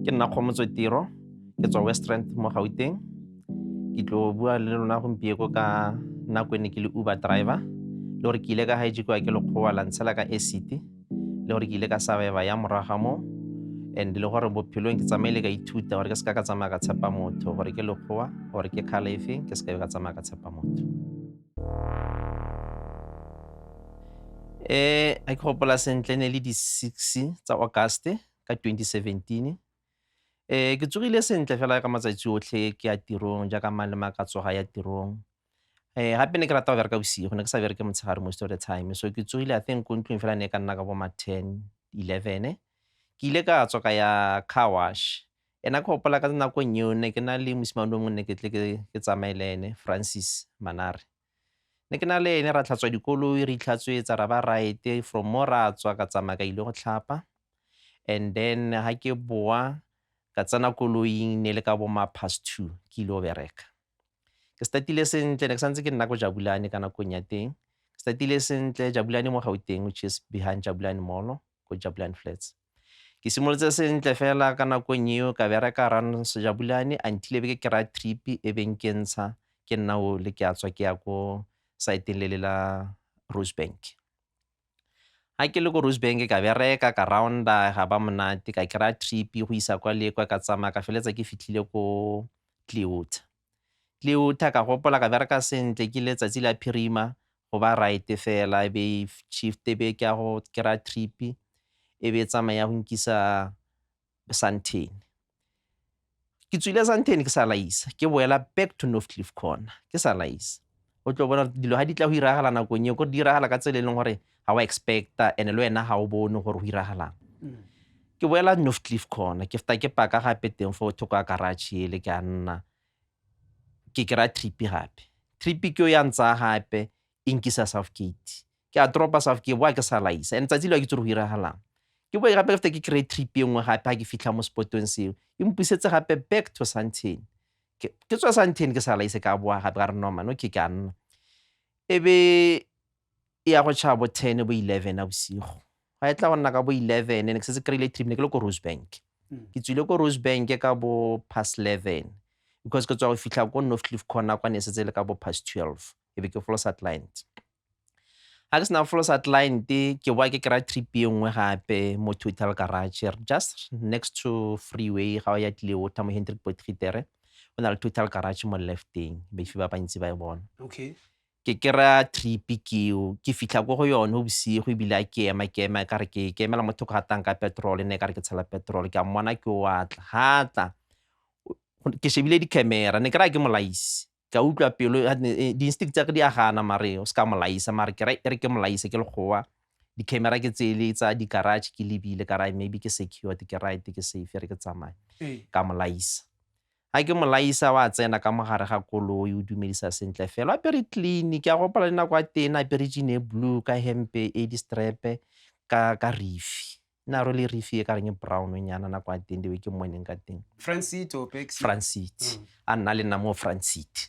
Ke nna Kgomotso Tiro, ke tswa West Rand mo Gauteng. Ke tlo bua le lona gompieko ka nako e ne ke le Uber driver, le gore ke ile ka hijack-iwa ke lekgowa la ntshela ka City, le gore ke ile ka survive ya moraga mo, and le gore bophelong ke tsamaile ka ithuta gore ke seka ka tsamaya ka tshepa motho, gore ke lekgowa gore ke kgala efeng ke seka ka tsamaya ka tshepa motho. A ke gopola sentle ne le di-6 tsa August ka 2017. Ke tsogile sentle fela ka matsatsi otlhe ke ya tirong jaaka mang le mang ka tsoga ya tirong. Gape ne ke rata go bereka bosigo, ne ke sa bereke motshegare most of the time. So ke tsogile I think ko ntlong fela ne ka nna ka bo ma 10, 11. Ke ile ka tswa ka ya car wash. Ena ke gopola ka nako eo ne ke na le mosimane o mongwe ne ke tle ke tsamaye le ene, Francis Manare. Ne ke na le ene ra tlhatswa dikoloi, re itlhatswetsa ra ba right from mo ra tswa ka tsamaya ka ile go tlhapa. And then ha ke boa ka tsena koloing ne le ka bo ma past 2 ke ile go bereka. Ke statile sentle ne ke santse ke nna ko Jabulani ka nakong ya teng. Ke statile sentle Jabulani mo Gauteng, which is behind Jabulani Mall, ko Jabulani Flats. Ke simolotse sentle fela ka nakong eo ka bereka around Jabulani until be ke kry-a trip e beng ke ntsha ke nna o le ke a tswa ke ya ko saeteng le la Rosebank. Ha ke le ko Rosebank ka bereka ka rounda ga ba monate ka kry-a trip go isa kwa le kwa ka tsamaya ka feletsa ke fitlhile ko Clearwater. Clearwater ka gopola ka bereka sentle ke letsatsi la phirima go ba right fela e be shift e be ke ya go kry-a trip e be tsamaya go nkisa Sandton. Ke tswile Sandton ke sa laisa ke boela back to Northcliffe Corner ke sa laisa. O tlo bona dilo ha di tla go iragala nakong eo go diragala ka tsela e leng gore ha wa expecta and le wena ha o bone gore go iragalang. Ke boela Northcliffe Corner ke feta ke paka gape teng fo thoko ya garage ele ke a nna ke kry-a trip gape. Trip ke o ya ntsa gape e nkisa Southgate. Ke a dropa Southgate boa ke sa laisa and tsatsi le ke tse go iragalang. Ke boe gape feta ke kry-a trip e nngwe gape ha ke fitlha mo spotong seo e mpusetse gape back to Sandton. Ke tswa Sandton ke sa laise ka boa gape ga re normal okay ke a nna. E be e ya go tšhaba bo 10 bo 11 a bosigo. Ga e tla go nna ka bo 11 ne ke setse kry-ile trip ne ke le ko Rosebank. Ke tswile ko Rosebank ka bo past 11 because ke tswa go fitlha ko Northcliffe Corner kwa ne setse le ka bo past 12 e be ke follow satellite. Ha ke sena follow satellite ke boa ke kry-a trip e nngwe gape mo Total Garage just next to freeway ga o ya Clearwater mo Hendrik Potgieter go na le Total Garage mo lefteng be ba bantsi ba e bona. Okay. Ke kry-a trip ke fitlha ko go yone bosigo ebile a ke ema ka re ke emela mo thoko ga tanka petrol ne ka re ke tshela petrol ke a mmona ke o atla hatla ke shebile di-camera ne ke ra ke molaisi ka utlwa pelo di-instinct tsa ke di a gana mare o ska molaisa mare ke re ke molaisa ke lekgowa di-camera ke tsele tsa di-garage ke lebile ka ra maybe ke secured ke right ke safe re ke tsamaye ka molaisa. Ha ke molaisa wa tsena ka mogare ga koloi o dumedisa sentle fela a pere clean ke a gopola le nako a teng a pere jean e blue ka hempe e di-strap ka rifi na ro le rifi e ka reng brown nyana nako a teng ke mmoneng ka teng Francit or Pexi? Francit a nna le nna mo Francit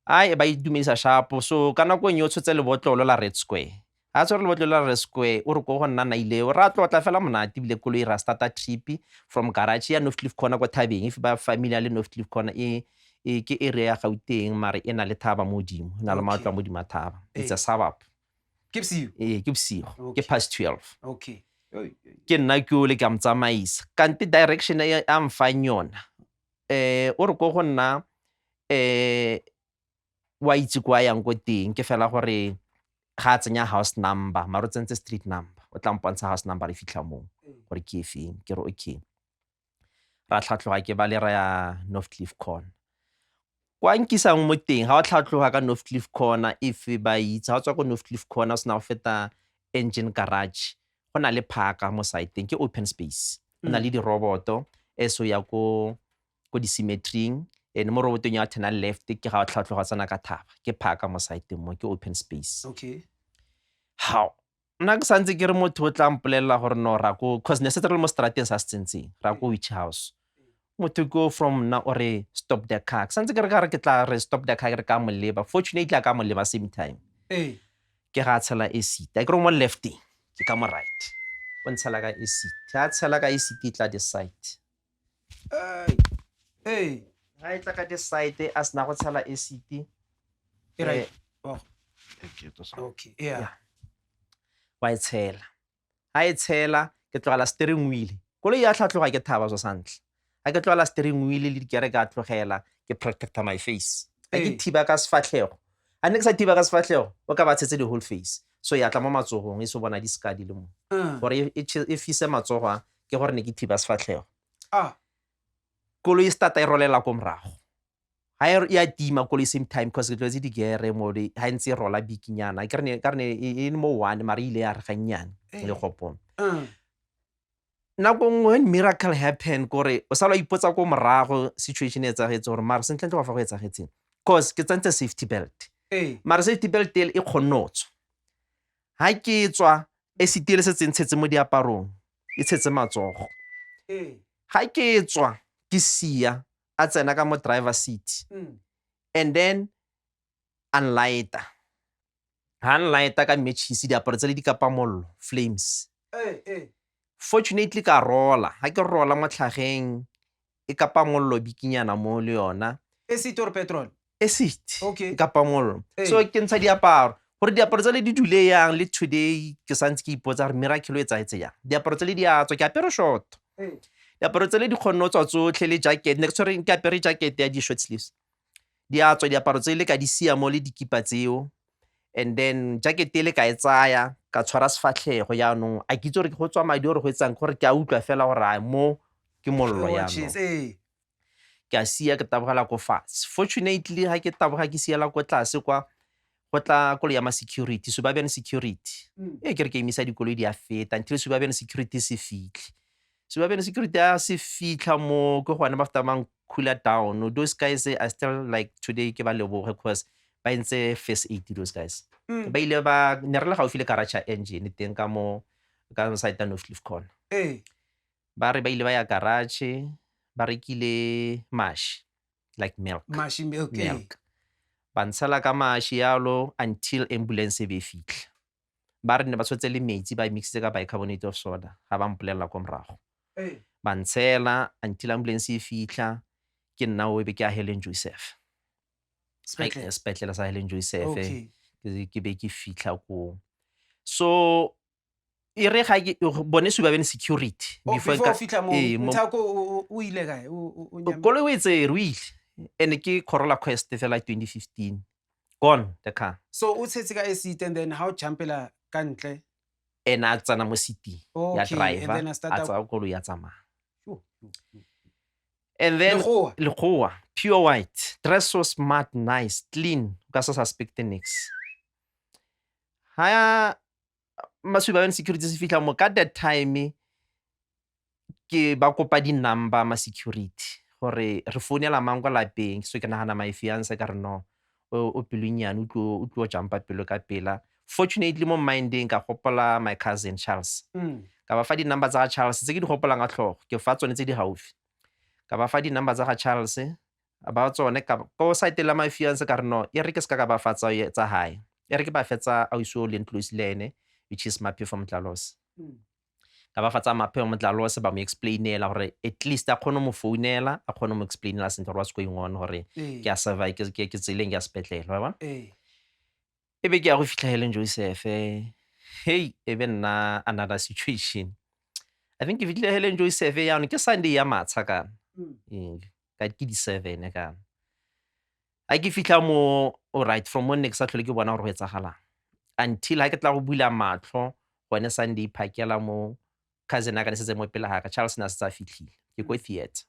ai ba idumedisa sharp so ka nako e tshotse le botlolo la Red Square a tsore le botlolo la Red Square o re go nna naile o ra tlotla fela monate bile koloi ra starta trip from garage ya Northcliffe Corner kwa Thabeng if ba familiar le Northcliffe Corner ke area ya Gauteng mare e na le thaba modimo na le matlo a modimo a thaba it's a suburb Ke bosigo? ke bosigo ke past 12 Okay. ke nna ke o le ka mtsamaisa kante direction a mfang yona o re go nna wa itse kwa yang ko teng ke fela gore ga tsenya house number maro tsentse street number o tla mpontsha house number e fitlha mo gore ke efeng ke re okay ra tlhatlhoga ke ba le ra ya Northcliffe Corner kwa nkisang mo teng ga o tlhatlhoga ka Northcliffe Corner if ba itse ga o tswa ko Northcliffe Corner o sena go feta Engine Garage go na le parka mo side ke open space go na le diroboto eso ya ko di-cemetery and mo robotong ya thena left ke ga o tlhatlhoga tsena ka thaba ke parka mo side mo ke open space. Okay. How nna ke santse ke re motho o tla mpolelela gore no ra ko cause ne setse re le mo strateng sa se tsentseng ra ko Witch House motho go from na ore stop the car ke santse ke re ka re ke tla re stop the car ke re ka mo leba fortunately a ka mo leba same time ke ga tshela e seat ke re mo lefting ke ka mo right o ntshela ka e seat ha tshela ka e seat tla the side Hey. ha e tla ka this side a sena go tshela acid Right. Oh, okay okay. Yeah. wa e tshela ha e tshela ke tlogela steering wheel koloi ya tlhatlhoga ke thaba so sa ntlha ha ke tlogela steering wheel le dikere ka tlogela ke protector my face ha ke Ee. thiba ka sefatlhego ha ne ke sa thiba ka sefatlhego o ka ba tshetse the whole face so ya tla mo matsogong e se bona di-scar di le mo gore e fise matsogo a ke gore ne ke thiba sefatlhego koloi e starta e rolela ko morago ha e a tima koloi same time because ke tlwetse digere mo ha ntse e rola bikinyana ka re e mo one mara ile ya re gannyane le gopong nako nngwe when miracle happen kore o sala ipotsa ko morago situation e etsagetse gore mara sentle wa fa go etsagetseng cause ke tsantse safety belt mara safety belt e kgonne tswa ha ke tswa e sitile se tshetse mo diaparong e tshetse matsogo ha ke tswa ke sia a tsena ka mo driver seat and then unlighter ha unlighter ka matches diaparo tse le di kapa mollo flames fortunately ka rola ha ke rola mo tlhageng e kapa mollo bikinyana mo le yona acid or petrol acid Okay. e kapa mollo so ke ntsha diaparo gore diaparo tse le di dule yang le today ke santse ke ipotsa gore miracle e tsaetse yang diaparo tse le di a tswa ke apere short diaparo tse le di kgonne go tswa tsotlhe le jacket ne ke tshwere ke apere jacket ya di-short sleeves di a tswa diaparo tse le ka di sia mo le dikipa tseo and then jacket e le ka e tsaya ka tshwara sefatlhego yaanong a ke itse gore ke go tswa madi gore go etsang gore ke a utlwa fela gore a mo ke mollo yaanong ke a sia ke tabogela ko fatshe fortunately ha ke taboga ke siela ko tlase kwa go tla koloi ya ma-security Suburban security ke re ke emisa dikoloi di a feta until Suburban security se fitlhe Suburban security a se fitlha mo ke gone ba feta mang cooler down those guys are still like today ke ba leboge because ba entse first aid those guys ba ile ba ne re le gaufi le garage engine teng ka mo ka side of Cliff Corner ba re ba ile ba ya garage ba rekile mash like milk ba ntshela ka mashi yalo until ambulance e be fitlha ba re ne ba tshotse le metsi ba mixitse ka bicarbonate of soda ga ba mpolelela ko morago ba ntshela until ambulance e fitlha ke nna o be ke a Helen Joseph sepetlele sa Helen Joseph ke be ke fitlha ko so e re ga ke bone Suburban security before o fitlha mo Nthako o ile kae koloi o e tsere o ile and ke Corolla Quest fela 2015 gone the car so o tshetse ka seat and then how jumpela ka ntle and a tsena mo seating ya driver and then a tsaya koloi ya tsamaya and then Lekgowa pure white dress so smart nice clean ka sa suspect nix ha Suburban security se fitlha mo ka that time ke ba kopa di-number ma-security gore re founela mang kwa lapeng so ke nagana my fiance ka re no o pelunyane o tlo jumpa pelo ka pela fortunately mo mindeng ka gopola my cousin Charles ka ba fa di-number tsa ga Charles tse ke di gopolang ka tlhogo ke fa tsone tse di gaufi ka ba fa di-number tsa ga Charles ba tsone ko saetela my fiance ka re no e re ke se ka ba fa tsa hae e re ke ba fetsa ausi o leng close le ene which is Maphe from Tlalos ka ba fatsa Maphe from Tlalos ba mo explainela gore at least a kgone mo founela a kgone mo explainela sentle what's going on gore ke a survive ke tseleng ya sepetlele wa e be ke ya go fitlha Helen Joseph hey e be nna another situation I think ke fitlhile Helen Joseph yaanong ke Sunday ya matsha kana ka ke di-7 kana a ke fitlha mo right from mo ne ke sa tlhole ke bona gore go etsagalang until ha ke tla go bula matlho gone Sunday phakela mo cousin a ka ne setse mo pele ga ka Charles na se tsa fitlhile ke ko theater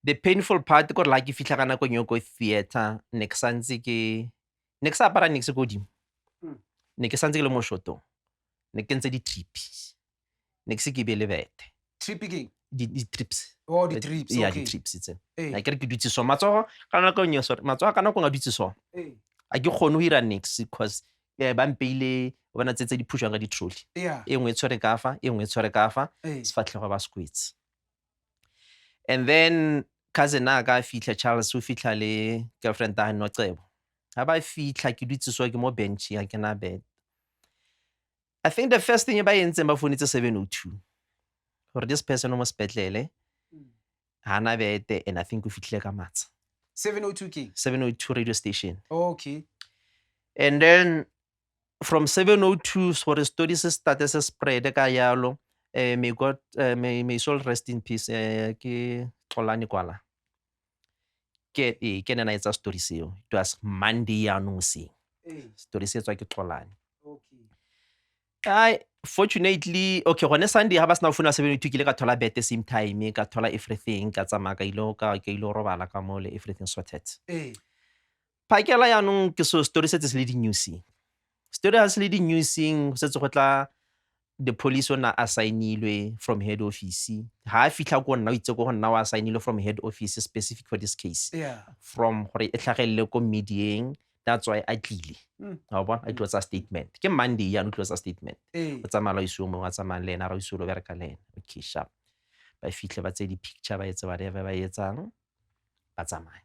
the painful part ko la ke fitlha ka nako nyo ko theater ne ke sa apara nix ko dimo ne ke santse ke le mo shotong ne ke ntse di-tripi ne ke se ke be le bete di-trips di-trips tse a ke re ke dutse so matsogo ka nako nyo matsogo ka nako nga dutse so a ke kgone go ira nix because ba mpeile bona tse di phushang ka di-trolley e nngwe e tshwere ka fa e nngwe e tshwere ka fa sefatlhego ba sekwetse and then cousin a ka fitlha Charles o fitlha le girlfriend a Nocebo ha ba fitlha ke dutse so ke mo bench ya ke na bed I think the first thing ba yentseng ba founetse 702 gore this person o mo sepetlele hana bete, and I think o fitlhile ka matsa 702K. 702 radio station. Okay. And then from 702 gore story se starte se spread ka yalo, may soul rest in peace, ke Xolani kwala ke nena etsa story seo. It was Monday yaanong seng story se etswa ke Xolani. Okay. Fortunately, okay, gone Sunday ha ba sena go founa 702 ke ile ka thola bete same time, ka thola everything, ka tsamaya ka ilo robala ka mole, everything sorted. Phakela yaanong ke so story setse se le di-newsing. Story ha se le di-newsing, go setse go tla the police ona a signilwe from head office. Ha a fitlha ko nna o itse ko go nna wa signilwe from head office specific for this case. Yeah. From gore e tlhagelele ko medieng, that's why a tlile. Wa bona, a tlosa statement. Ke Monday yaanong tlosa statement. O tsamaya la iso mongwe a tsamaya le ena, ra iso lo bereka le ena. Okay, sharp. Ba fitlhe ba tse di-picture, ba etse whatever ba etsang, ba tsamaya.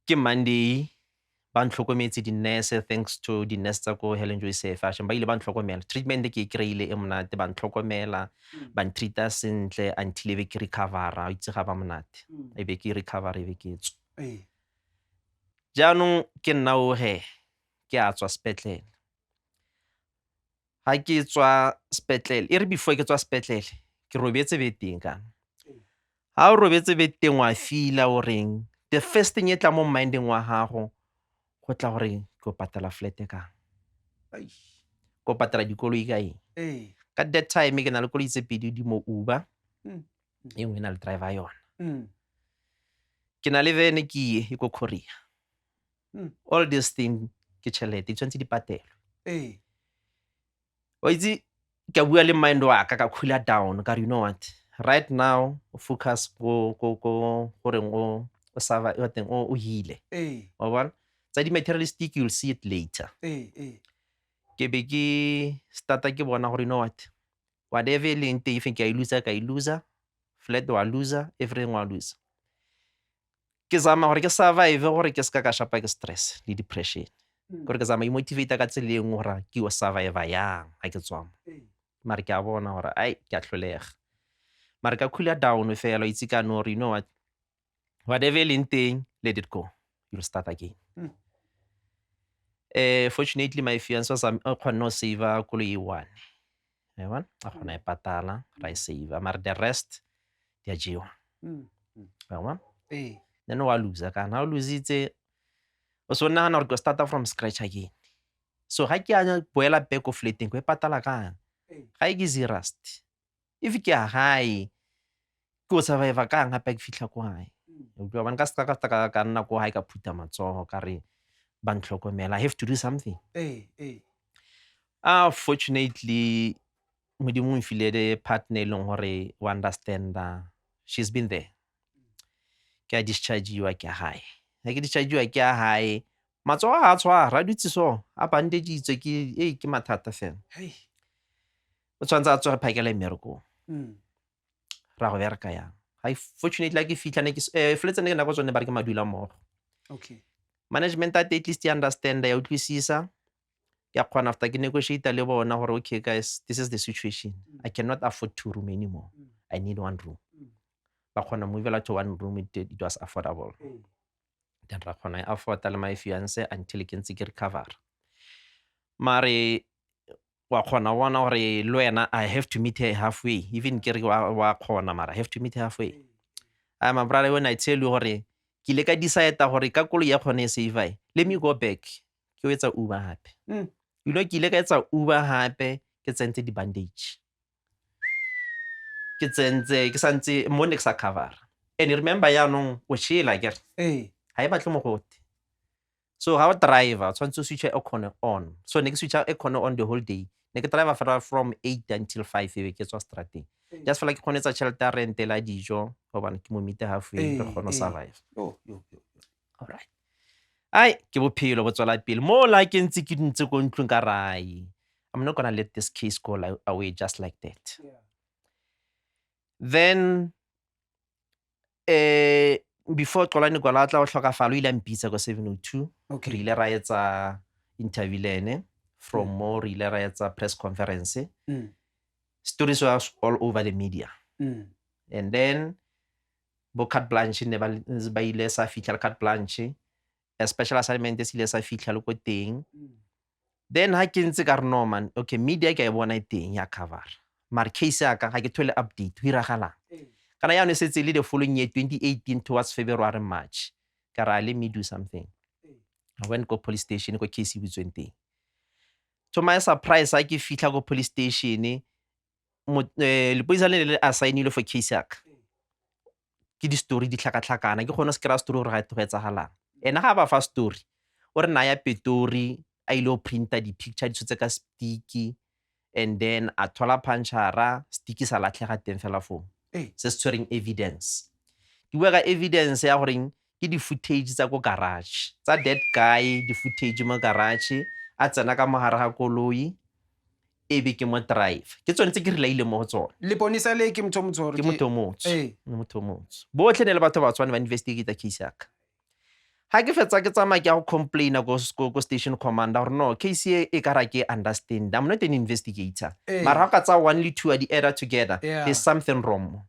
Ke Monday, ba ntlhokometse di-nurse, thanks to di-nurse tsa ko Helen Joyce Fashion, ba ile ba ntlhokomela. Treatment ke kry-ile e monate, ba ntlhokomela, ba ntreata sentle until e be ke recover-a, o itse ga ba monate. E be ke recover, e be ke tswa. Jaanong ke nna o ke a tswa sepetlele. Ha ke tswa sepetlele, e re before ke tswa sepetlele, ke robetse beteng kana. Ha o robetse beteng wa feel-a o reng, the first thing e tla mo minding wa gago, go tla gore ke o patala flat ka. Ko patala dikoloi ka eng. Ka that time ke na le koloi tse pedi di mo Uber, e nngwe e na le driver yona. Ke na le vene ke ye ko Korea. All these things ke tšhelete, tshwanetse di patelwe. Wa itse ke bua le mind wa ka cooler down, ka you know what, right now focus go goreng o survive, o heal. Wa bona, tsa di-materialistic you'll see it later. Ke be ke starta ke bona gore you know what, whatever e leng teng, ke a e loser, flat wa loser, everything wa loser. Ke zama gore ke survive, gore ke ska ka shapa ke stress le depression. Gore ke zama i-motivate ka tsela e nngwe gore ke o survive yang ha ke tswa mo. Mare ke a bona gore ke a hlolega. Mare ka cooler down fela, itse ka no gore you know what, whatever e leng teng, let it go, you'll start again. Fortunately my fiance o kgonne go save koloi e one. A kgona e patala, ra e save, mare the rest di a jewa. Then wa loser kana, ha o lositse, o so nagana gore ke starta from scratch again. So ga ke a boela back of flateng, ko e patala kang? Ga e ke zerust. If ke a gae, ke o survive kang gape ke fitlha ko gae. Ba nka ska ka nna ko gae ka phutha matsogo ka re ba ntlhokomela. I have to do something. Fortunately, Modimo o mfile le partner e leng gore o understand, she's been there. Ke a discharge-iwa ke a gae. Ha ke discharge-iwa ke a gae, matsogo a tshwara, a dutse so, a bandagitswe ke mathata fela. O tshwanetse a tsoge phakela mmerekong. Ra go bereka yang. Fortunately, ha ke fitlha fletse ne ke nako tsone ba re ke madula mmogo. Management at least e understand, ya utlwisisa. Ya kgona after ke negotiate le bona gore okay guys, this is the situation. I cannot afford 2 room anymore. I need 1 room. Ba kgona movela to 1 room, it was affordable. Then ra kgona e afford le my fiance until ke ntse ke recover. Mare wa kgona bona gore le wena I have to meet her halfway. Even ke re wa kgona, mara I have to meet her halfway. My brother, when I tell you gore ke ile ka decide gore ka koloi ya kgone e save, let me go back ke o etsa Uber hape. You know, ke ile ka etsa Uber hape, ke tsentse di-bandage. Ke santse mo ne ke sa cover. And remember yaanong o shela kere, ha e batle mogote. So ha o driver, tshwanetse o switch aircon on. So ne ke switch aircon on the whole day. Ne ke driver from 8 until 5 e be ke tswa strateng. Just fela ke kgone tsa tšhelete ya rente la dijo, gobane ke mo meet halfway, re kgone survive. All right. Ke bophelo bo tswela pele. Mo la ke ntse ke ntse ko ntlong ka rai. I'm not gonna let this case go away just like that. Then before Xolani kwala tla o tlhokafala, o ile a mpitsa ko 702. Re ile ra etsa interview le ene. From more re ile ra etsa press conference. Stories was all over the media. And then bo carte blanche ne ba ile sa fitlha carte blanche, special assignment se ile sa fitlha le ko teng. Then ha ke ntse ka re no man, okay, media ke a e bona e teng ya cover, mare case ya ka ga ke thole update ho iragalang. Kana yaanong setse le the following year 2018 towards February March ka ra let me do something. I went go police station ko case e butsweng teng. To my surprise ha ke fitlha ko police station lepodisa le le assignile for case ya ka, ke di-story di tlhakatlhakana, ke kgone se kry-a story gore ga e go etsagalang. Ene ga ba fa story o re naya Pitori a ile o printa di-picture di tshotse ka sticky, and then a thola punchara sticky sa latlhega teng fela foo se se tshwereng evidence. Ke bua ka evidence ya goreng ke di-footage tsa ko garage tsa that guy, di-footage mo garage a tsena ka mogare ga koloi e be ke mo drive, ke tsone tse ke relaile mo go tsone. Leponisa le ke motho o motsho, ke motho o motsho botlhe ne le batho ba tswane ba investigate case ya ka. Ha ke fetsa ke tsamaya ke ya go complaina ko station commander gore no case e ka ra ke understand, I'm not an investigator, mara ga ka tsa 1 le 2 a di-add together, there's something wrong.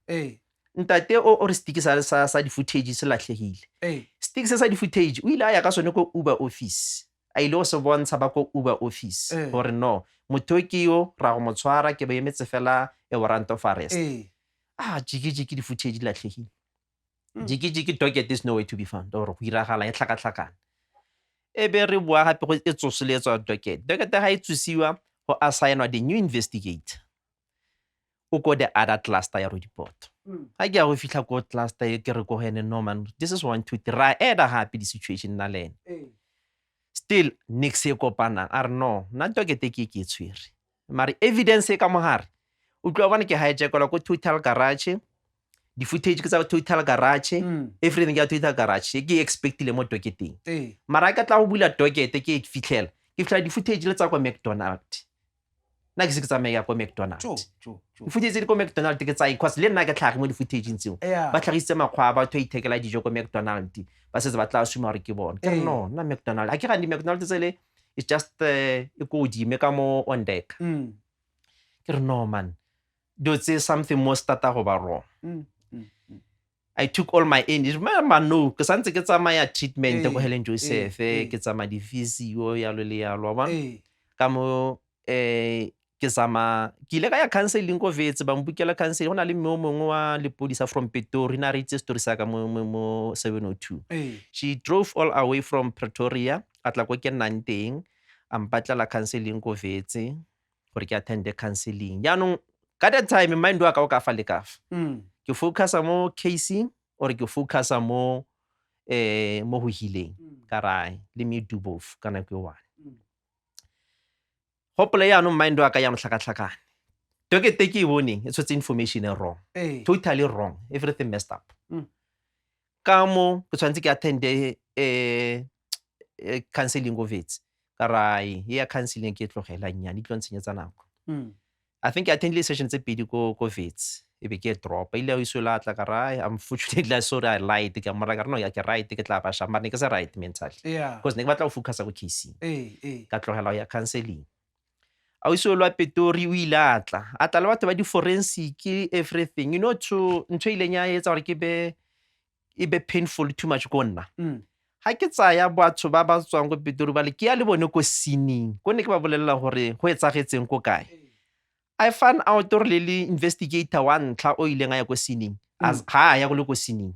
Ntate o re stick sa di-footage se latlhegile. Stick se sa di-footage o ile a ya ka sone ko Uber office, a ile o se bontsha ba ko Uber office gore no motho ke yo ra go mo tshwara, ke ba emetse fela a warrant of arrest. Jiki di-footage di latlhegile. Jiki docket is nowhere to be found, or go iragala e tlhakatlhakana. E be re bua gape go e tsosoletswa docket ga e tsosiwa go assignwa the new investigator o ko the other cluster ya Roodepoort. Ha ke ya go fitlha ko cluster e ke re ko hene no man, this is 1 2 3 ra eda happy the situation na lena. Still nix e kopana a re no nna docket ke tshwere, mare evidence e ka mogare o tlo bona ke hijackela ko total garage, di-footage ke tsa total garage, everything ya total garage ke expectile mo docketeng. Mara ka tla go bula docket ke fitlhela di-footage le tsa kwa McDonald, nna ke se ke tsamaya kwa McDonald. Di-footage di ko McDonald ke tsae cause le nna ke tlhage mo di-footageng tseo ba tlhagisitse makgwa a batho a ithekela dijo ko McDonald, ba setse ba tla assume gore ke bone. Ke no nna McDonald a ke gane di-McDonald tsele it's just e ko godime ka mo on deck. Ke re no man, do tse something more starta go ba wrong. I took all my energy. Remember no, ke santse ke tsamaya treatment ko Helen Joseph, ke tsamaya di-physio yalo le yalo ba. Ka mo ke ile ka ya counseling ko Wits, ba mbukela counseling. Go na le mme o mongwe wa lepodisa from Pitori na re itse story sa ka mo 702. She drove all away from Pretoria a tla ko ke nnang teng, a mpatlela counseling ko Wits gore ke attend counseling. Yaanong ka that time mind wa ka o ka fa le ka fa. Ke focusa mo casing or ke focusa mo go healing ka rai let me do both kana ke one. Hopefully yaanong mind wa ka ya motlhakatlhakane, docket ke e boneng e tshotse information e wrong, totally wrong, everything messed up. Ka mo ke tshwanetse ke attende counseling go Wits ka rai ya counseling ke tlogela nyane tlo ntshenyetsa nako. I think I attended session tse pedi ko Wits e be ke drop ile o isola tla ka rai unfortunately sorry I lied ke mara ka no ya ke right ke tla ba sha mara ke se right mentally because ne ke batla go focusa go casing ka tlogela ya counseling. A o isola Pitori o ile atla le batho ba di forensic everything, you know, to ntho ile nya etsa gore ke be painful too much go nna. Ha ke tsaya batho ba ba tswang go Pitori ba le ke ya le bone ko sining ko ne ke ba bolella gore go etsagetseng ko kae. I found out gore le investigator wa ntla o ile nga ya ko sining as ha ya go le ko sining.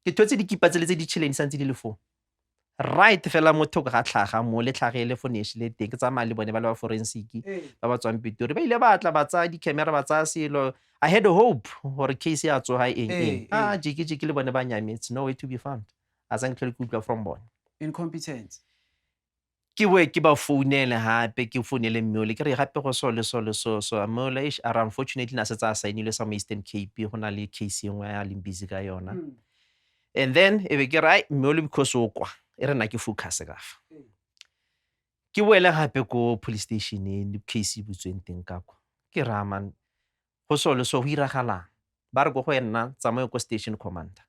Ke thotse dikipa tse di tšheleng santse di le 4 right fela motho ga tlhaga mo le tlhagele fonish le teng ke tsamaya le bone ba le ba forensic ba ba tswang Pitori ba ile ba tla ba tsa di-camera ba tsa selo. I had a hope gore case ya tsoga eng jiki le bone ba nyametse, no way to be found a sa ntlhele ke utlwa from bone. Incompetence. Ke we ke ba founele hape ke founele mmole ke re gape go so mmole are unfortunately na se tsa signile sa mo Eastern Cape go na le case engwe ya leng busy ka yona. And then e be ke rai mmole because o kwa e re na ke focus ka fa ke boele gape ko police station le case e butsweng teng ka kwa ke ra man go so go iragalang ba re go ena tsamaye ko station commander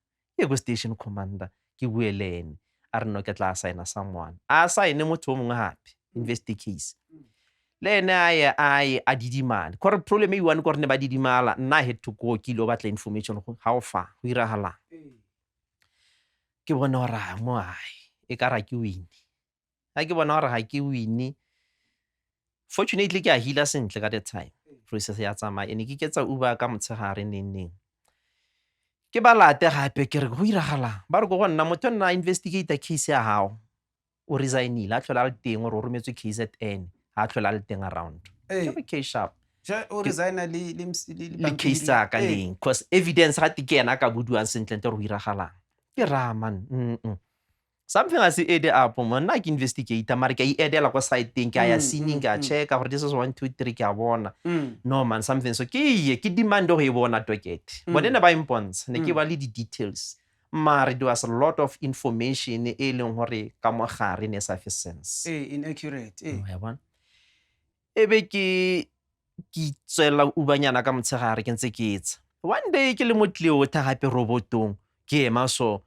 ke buele a re no ke tla signa someone a sign motho o mongwe gape investigate case le ene a didimale kore problem e one kore ne ba didimala nna I had to go ke ile batla information go ha o fa go iragalang ke bona gore mo e ka ra ke win ha ke bona gore ga ke win fortunately ke a hila sentle ka that time process ya tsamaya ene ke ketsa Uber ka motshegare neng ke ba late gape ke re go iragalang ba re go nna motho nna investigator case ya hao o resignile a tlhola le teng gore o rometswe KZN ha tlhola le teng around ke re ke sharp o resigna le case tsa ka leng because evidence ga ke ena ka buduang sentle nte re go iragalang ke ra man something as e ede up nna ke investigator mare ke a edela kwa site-eng ke a ya scene ke a checka gore this is 1 2 3 ke a bona no man something so ke demand go e bona docket bone ne ba imponts ne ke ba le di details mare there was a lot of information e leng gore ka mo gare ne sa fe sense inaccurate ya bona ebe ke tsela ubanyana ka motshegare ke ntse ke etsa one day ke le mo Toyota gape robotong ke ema so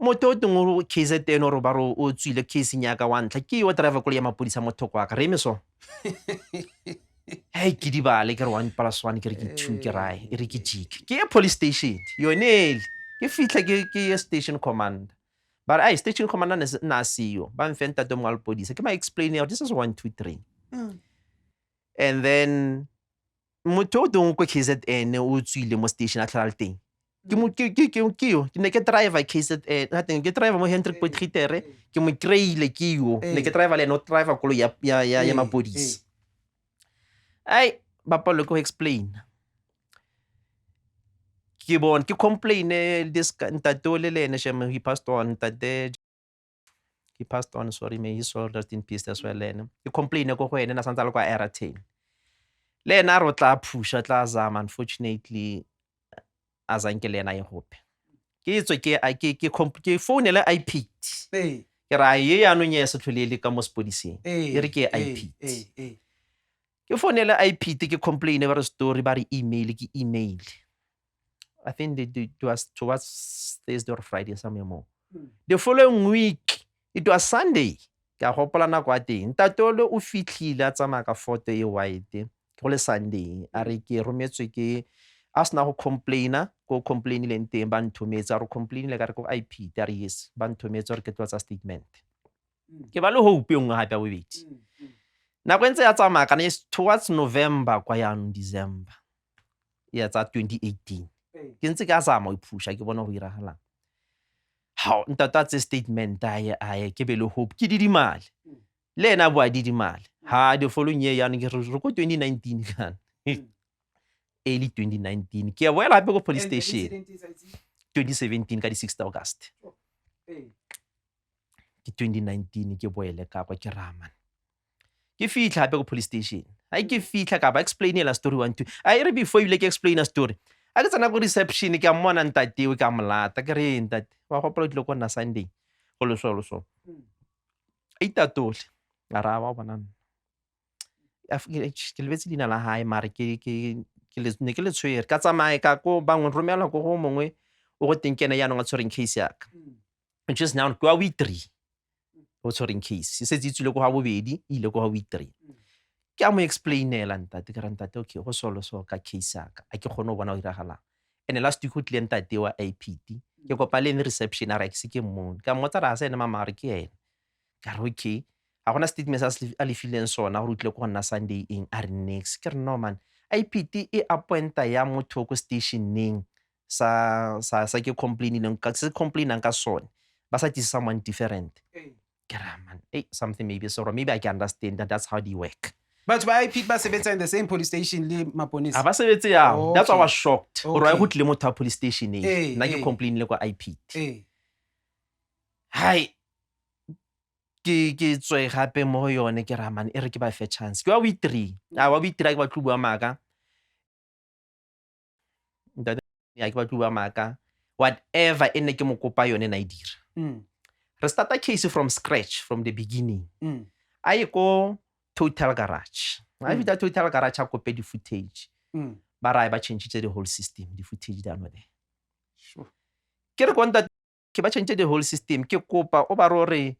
motho o teng o KZN ore ba re o tswile case nyaka wa ntlha ke yo driver koloi ya mapodisa motho kwa ka re meso hey ke di bale ke re 1+1 ke re ke 2 ke rai e re ke jik ke police station yonele ke fitla ke station commander but station commander na CEO ba mfenta to mo alpodisa ke ma explain this is 1 2 3 and then motho o teng ko KZN o tswile mo station a tlhala teng ke ne ke driver KZN ha teng ke driver mo Hendrik Potgieter ke mo kreile ke yo ne ke driver le no driver koloi ya mapodisa ai ba palo ko explain ke bon ke complain this ntate le ene shame he passed on ntate he passed on sorry may his soul rest in peace as well ene ke complain ko go ene na santsa le kwa Airtel le ena ro tla phusha tla zama unfortunately azanke le ena e hope ke itswe ke phone le iPit ke ra ye ya no nye se tlholele ka mo sepodising e re ke iPit ke phone le iPit ke complain ba re story ba re email ke email I think it was towards Thursday or Friday somewhere more the following week it was Sunday ka gopola na kwa teng tatolo o fitlhile a tsamaya ka photo e white go le Sunday a re ke rometswe ke asna go complaina go complain le nteng ba nthometsa re complain le ka re go IP tare yes ba nthometsa re ke tlotsa statement ke ba le hope ngwe gape a bobedi na go ntse ya tsamaya kana towards November kwa ya December ya tsa 2018 ke ntse ka zama o iphusha ke bona go iragalang ha ntata tse statement aye ke be le hope ke didimale le ena bo a didimale ha the following year ya ke re go 2019 kana early 2019 ke boela hape go police station 2017 ka di 6th August ke 2019 ke boele ka kwa ke raman ke fitla hape go police station ai ke fitla ka ba explain la story 1 2 ai re before you like explain a story a ke tsana go reception ke a mmona ntate o ka molata ke re ntate wa gopola dilo ko na Sunday go lo so ai tatole a ra ba bona ke lebetse dina la hae mare ke ne ke le tshwere ka tsamaye ka ko bangwe romela go go mongwe o go teng kena ya no nga tshwereng case ya ka which is now go a we 3 o tshwereng case se tsitsile go ha bobedi ile go ha we 3 ke a mo explainela ntate ke ra ntate okay go solo so ka case ya ka a ke gone o bona o iragalang ene last week o tlile ntate wa IPT ke kopa le reception a re ke mo ka mo tsara se ene mama re ke ene ka re okay a gona statement a le fileng sona go utlwe go nna Sunday eng a re next ke re no man IPT e appointa ya motho ko stationeng sa ke complainileng ka se complainang ka sone ba sa tisa someone different ke ra man something maybe so maybe I can understand that's how they work but ba IP ba sebetsa in the same police station le maponisa ba sebetse ya that's why I was shocked gore go tle motho a police station nna ke complain le kwa IPT hai ke tswe gape mo yone ke ra man e re ke ba fe chance ke wa we 3 wa we 3 ke ba tluba maka ya ke ba tluba maka whatever ene ke mo kopa yone na idira re starta case from scratch from the beginning ai ko Total Garage I fita Total Garage a kope di footage ba ra ba change the whole system di footage da no there sure ke re konta ke ba change the whole system ke kopa o ba re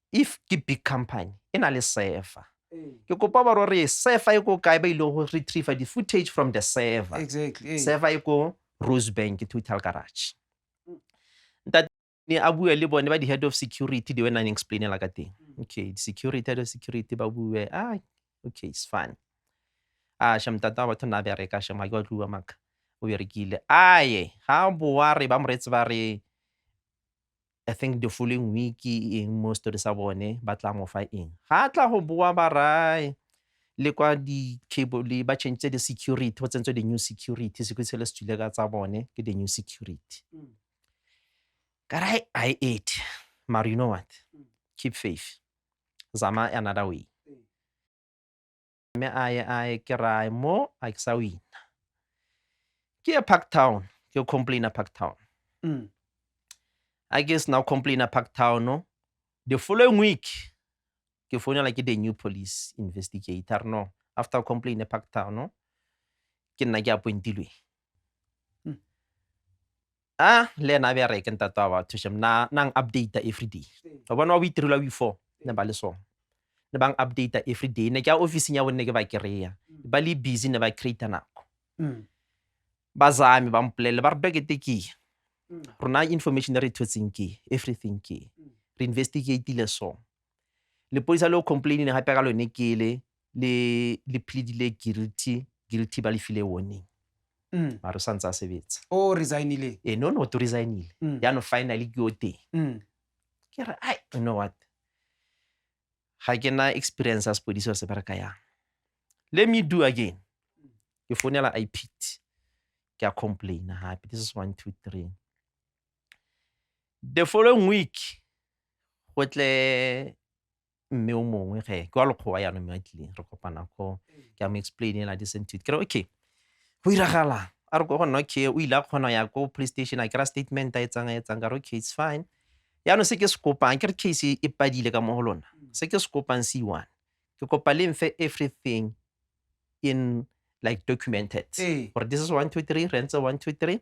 if ke big company ena le server ke kopa ba re server e ko kae ba ile go retrieve the footage from the server. Exactly. Server e ko Rosebank Total Garage. Ntate ne a bua le bone ba di head of security di wena explain la ka teng. Okay, the security head of security ba bue, okay, it's fine. Sha mtata wa batho na bereka sha ma ke wa tluwa maka. O berekile. Ha boa re ba moretse ba re I think the following week in most of the sabone ba tla mo fa eng. Ha tla go boa ba rai le kwa di cable ba change the security go tsentswe the new security se go tshele stule ka tsa bone ke the new security. Karai I ate. But you know what? Keep faith. Zama another way. Me I ke rai mo I ke sa win. Ke Parktown, ke complain Parktown. I guess now complain Parktown no. The following week ke phone like the new police investigator no. After complain Parktown no. Ke nna ke appointilwe. Le na be re ke ntata wa batho shem nang update every day. Wa bona wa itirela before ne ba le so. Ne bang update every day ne ke a office ya bone ke ba kereya. Ba le busy ne ba create nako. Bazami ba mpolele ba re bekete ke. Rona information re thotseng ke everything ke. Re investigate le so. Le police lo complain hape ka lone ke le pleadile guilty ba le file warning. Mara santsa sebetsa. O resignile. No to resignile. Ya no finally ke o teng. Ke re you know what? Ha ke na experience as police se bereka yang. Let me do again. Ke fonela IPT. Ke a complain happy. This is 1 2 3. The following week go tle mme o mongwe ge ke wa lekgowa ya no me atlile re kopana ko ke a mo explain la decent ke re okay go iragala a re go gona okay o ile a kgona ya ko police station a kra statement a etsang ka re okay it's fine ya no se ke se kopang ke re case e padile ka mo go lona se ke se kopang C1 ke kopa le mfe everything in like documented or this is 1 2 3 renza 1 2 3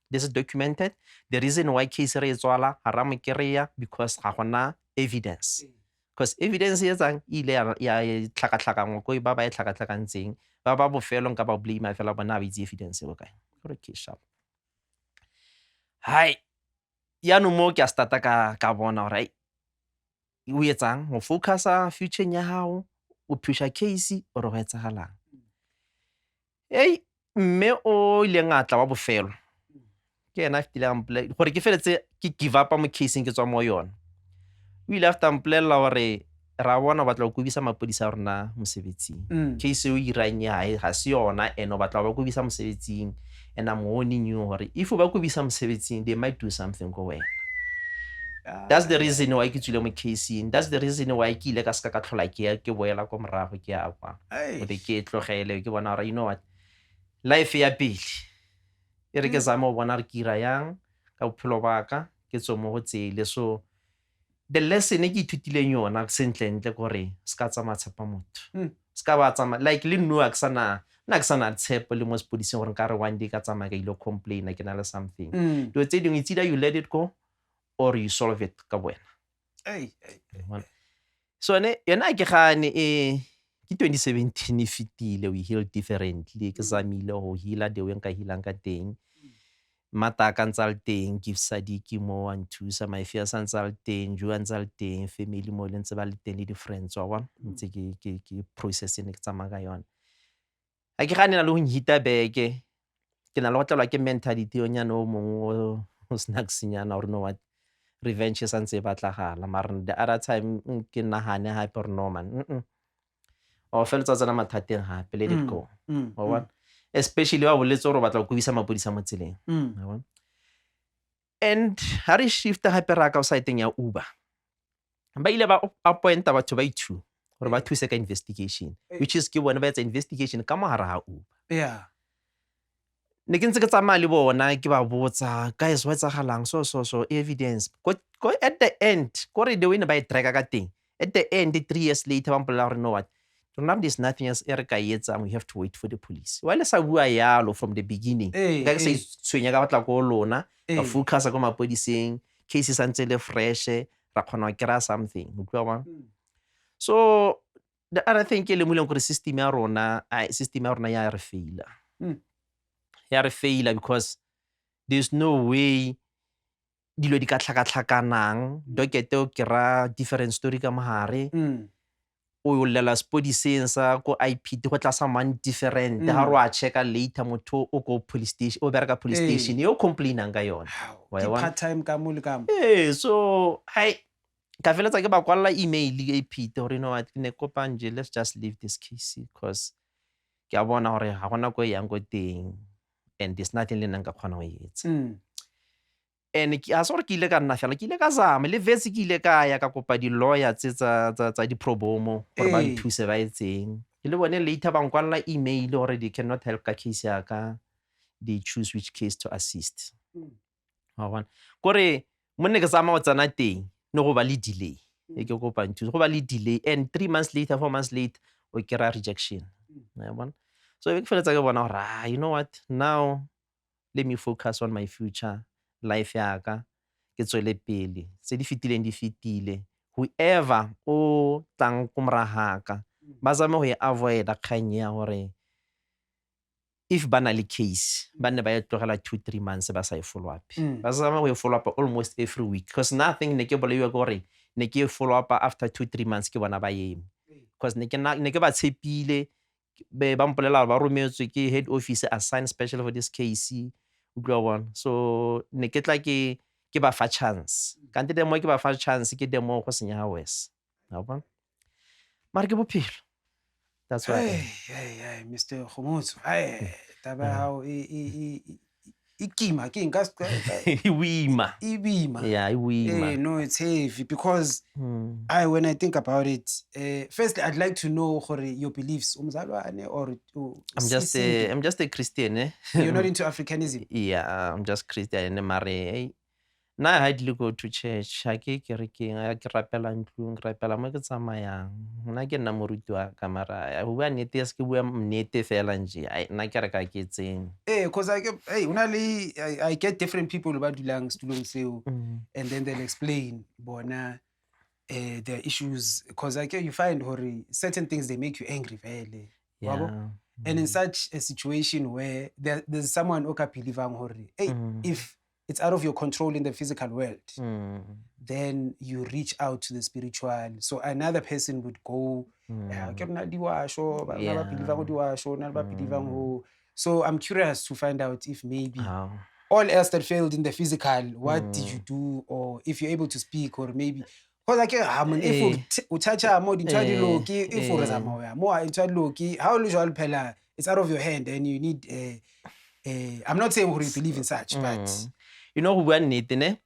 this is documented. The reason why case re tswala ha ra mo kereya because ga gona evidence. Because evidence e tsang ile ya tlhakatlhakangwa ko ba e tlhakatlhakantseng ba bofelo nka ba blame fela bona ba itse evidence e bokae. Okay sharp. Hai ya no mo ke a starta ka bona right. O etsang mo focusa future nya hao o pusha case o re go etsagalang. Mme o ile ngatla wa bofelo. Ke ena fitile ample gore ke feletse ke give up mo casing ke tswa mo yona. O ile after amplella hore ra bona batla go kubisa mapodisa a rona mosebetsing. Case o irang ya ga se yona eno batla ba kubisa mosebetsing and I'm warning you hore if ba kubisa mosebetsing they might do something go wena. That's the reason why ke tswile mo casing. That's the reason why ke ile ka ska ka tlhola ke boela ko morago ke a kwa. O be ke tlogele ke bona hore you know what life ya pele e re ke zama o bona re kira yang ka bophelo baka ke tso mo go tsele so the lesson e ke ithutileng yona sentlentle gore ska tsa matshepa motho ska ba tsama like le nno aksana na aksana tshepo le mo sepodising gore ka re one day ka tsama ka ile complain ke na le something do tse dingwe it's either you let it go or you solve it ka wena so yena ke gane ke 2017 e fitile we heal differently ke zamile go heala the way nka healang ka teng mata ka ntsa le teng give sadiki mo one two sa my fear sa ntsa le teng jo ntsa le teng family mo le ntse ba le teng le di friends wa bona ntse ke processing ke tsama ka yona a ke gane na le go nhita beke ke na le go tlelwa ke mentality o nyana o mongwe o snacks nyana or no what revenge sa ntse batlagala mara the other time ke nahane hape or no man o feltsa tsana mathateng hape let it go wa especially wa boletse gore batla go kubisa mapodisa mo tseleng and ha re shifta hape ra ka siteng ya Uber ba ile ba appointa batho ba ithu gore ba thuse ka investigation which is ke bona ba etsa investigation ka mogara ha Uber ne ke ntse ke tsamaya le bona ke ba botsa guys wa etsagalang so evidence go at the end go re the way ba e tracker ka teng at the end 3 years later ba mpolela gore no what there's nothing else Erica yetsa we have to wait for the police wale sa bua yalo from the beginning ka se tshwenya ka batla go lona ka focus ka mapodiseng cases antse le fresh ra khona kira something utlwa ba so the other thing ke lemoleng gore system ya rona ya re faila. Mm. Ya re faila because there's no way dilo di ka tlhakatlhakanang dokete o kry-a different story ka mogare o lela sepodiseng sa ko IPT go tla someone different ga re wa checka later motho o ko police station o bereka police station yo complainang ka yona ke part time ka mo le ka mo so hi ka feletsa ke ba kwalla email ke IPT gore no what ne kopa nje let's just leave this case because ke a bona gore ga gona go yang go teng and there's nothing le nna ka kgona go etsa and a se gore ke ile ka nna fela ke ile ka zama le vetse ke ile ka ya ka kopa di-lawyer tsa di-pro bono gore ba nthuse ba etseng ke le bone later ba nkwalla email gore they cannot help ka case yaka they choose which case to assist wa bona kore monne ke zama go tsena teng ne go ba le delay e ke kopa nthuse go ba le delay and 3 months later 4 months later o kry-a rejection wa bona so ke feletsa ke bona gore you know what now let me focus on my future life yaka ke tswele pele tse di fetileng di fetile whoever o tlang ko morahaka ba zame go e avoida kgang ya gore if ba na le case ba ne ba e tlogela 2-3 months ba sa e follow up ba zame go e follow up almost every week because nothing ne ke bolaiwa ke gore ne ke e follow up after 2-3 months ke bona ba eme because ne ke ba tshepile ba mpolela ba rometswe ke head office assigned special for this case so ne ke tla ke ba fa chance kante demo ke ba fa chance ke demo go senya wes ha bona mara ke bophelo that's why Mr. Khomotso taba hao ikima ke nka iwima yeah iwima no it's heavy because when I think about it firstly I'd like to know your beliefs umzalwane or I'm just a Christian you're not into Africanism yeah I'm just Christian mare na ha dile go to church ha ke kerekeng ke rapela ntlong ke rapela mo ke tsamayang nna ke nna moruti wa kamara ho bua nnete se ke bua nnete fela nje nna ke re ka ke tseng because I get different people ba dulang stulong seo and then they'll explain bona their issues because you find certain things they make you angry vele and in such a situation where there's someone o ka believang if it's out of your control in the physical world, then you reach out to the spiritual. So another person would go, so I'm curious to find out if maybe all else that failed in the physical, what did you do? Or if you're able to speak, or maybe because it's out of your hand and you need I'm not saying you believe in such, but you know who nnete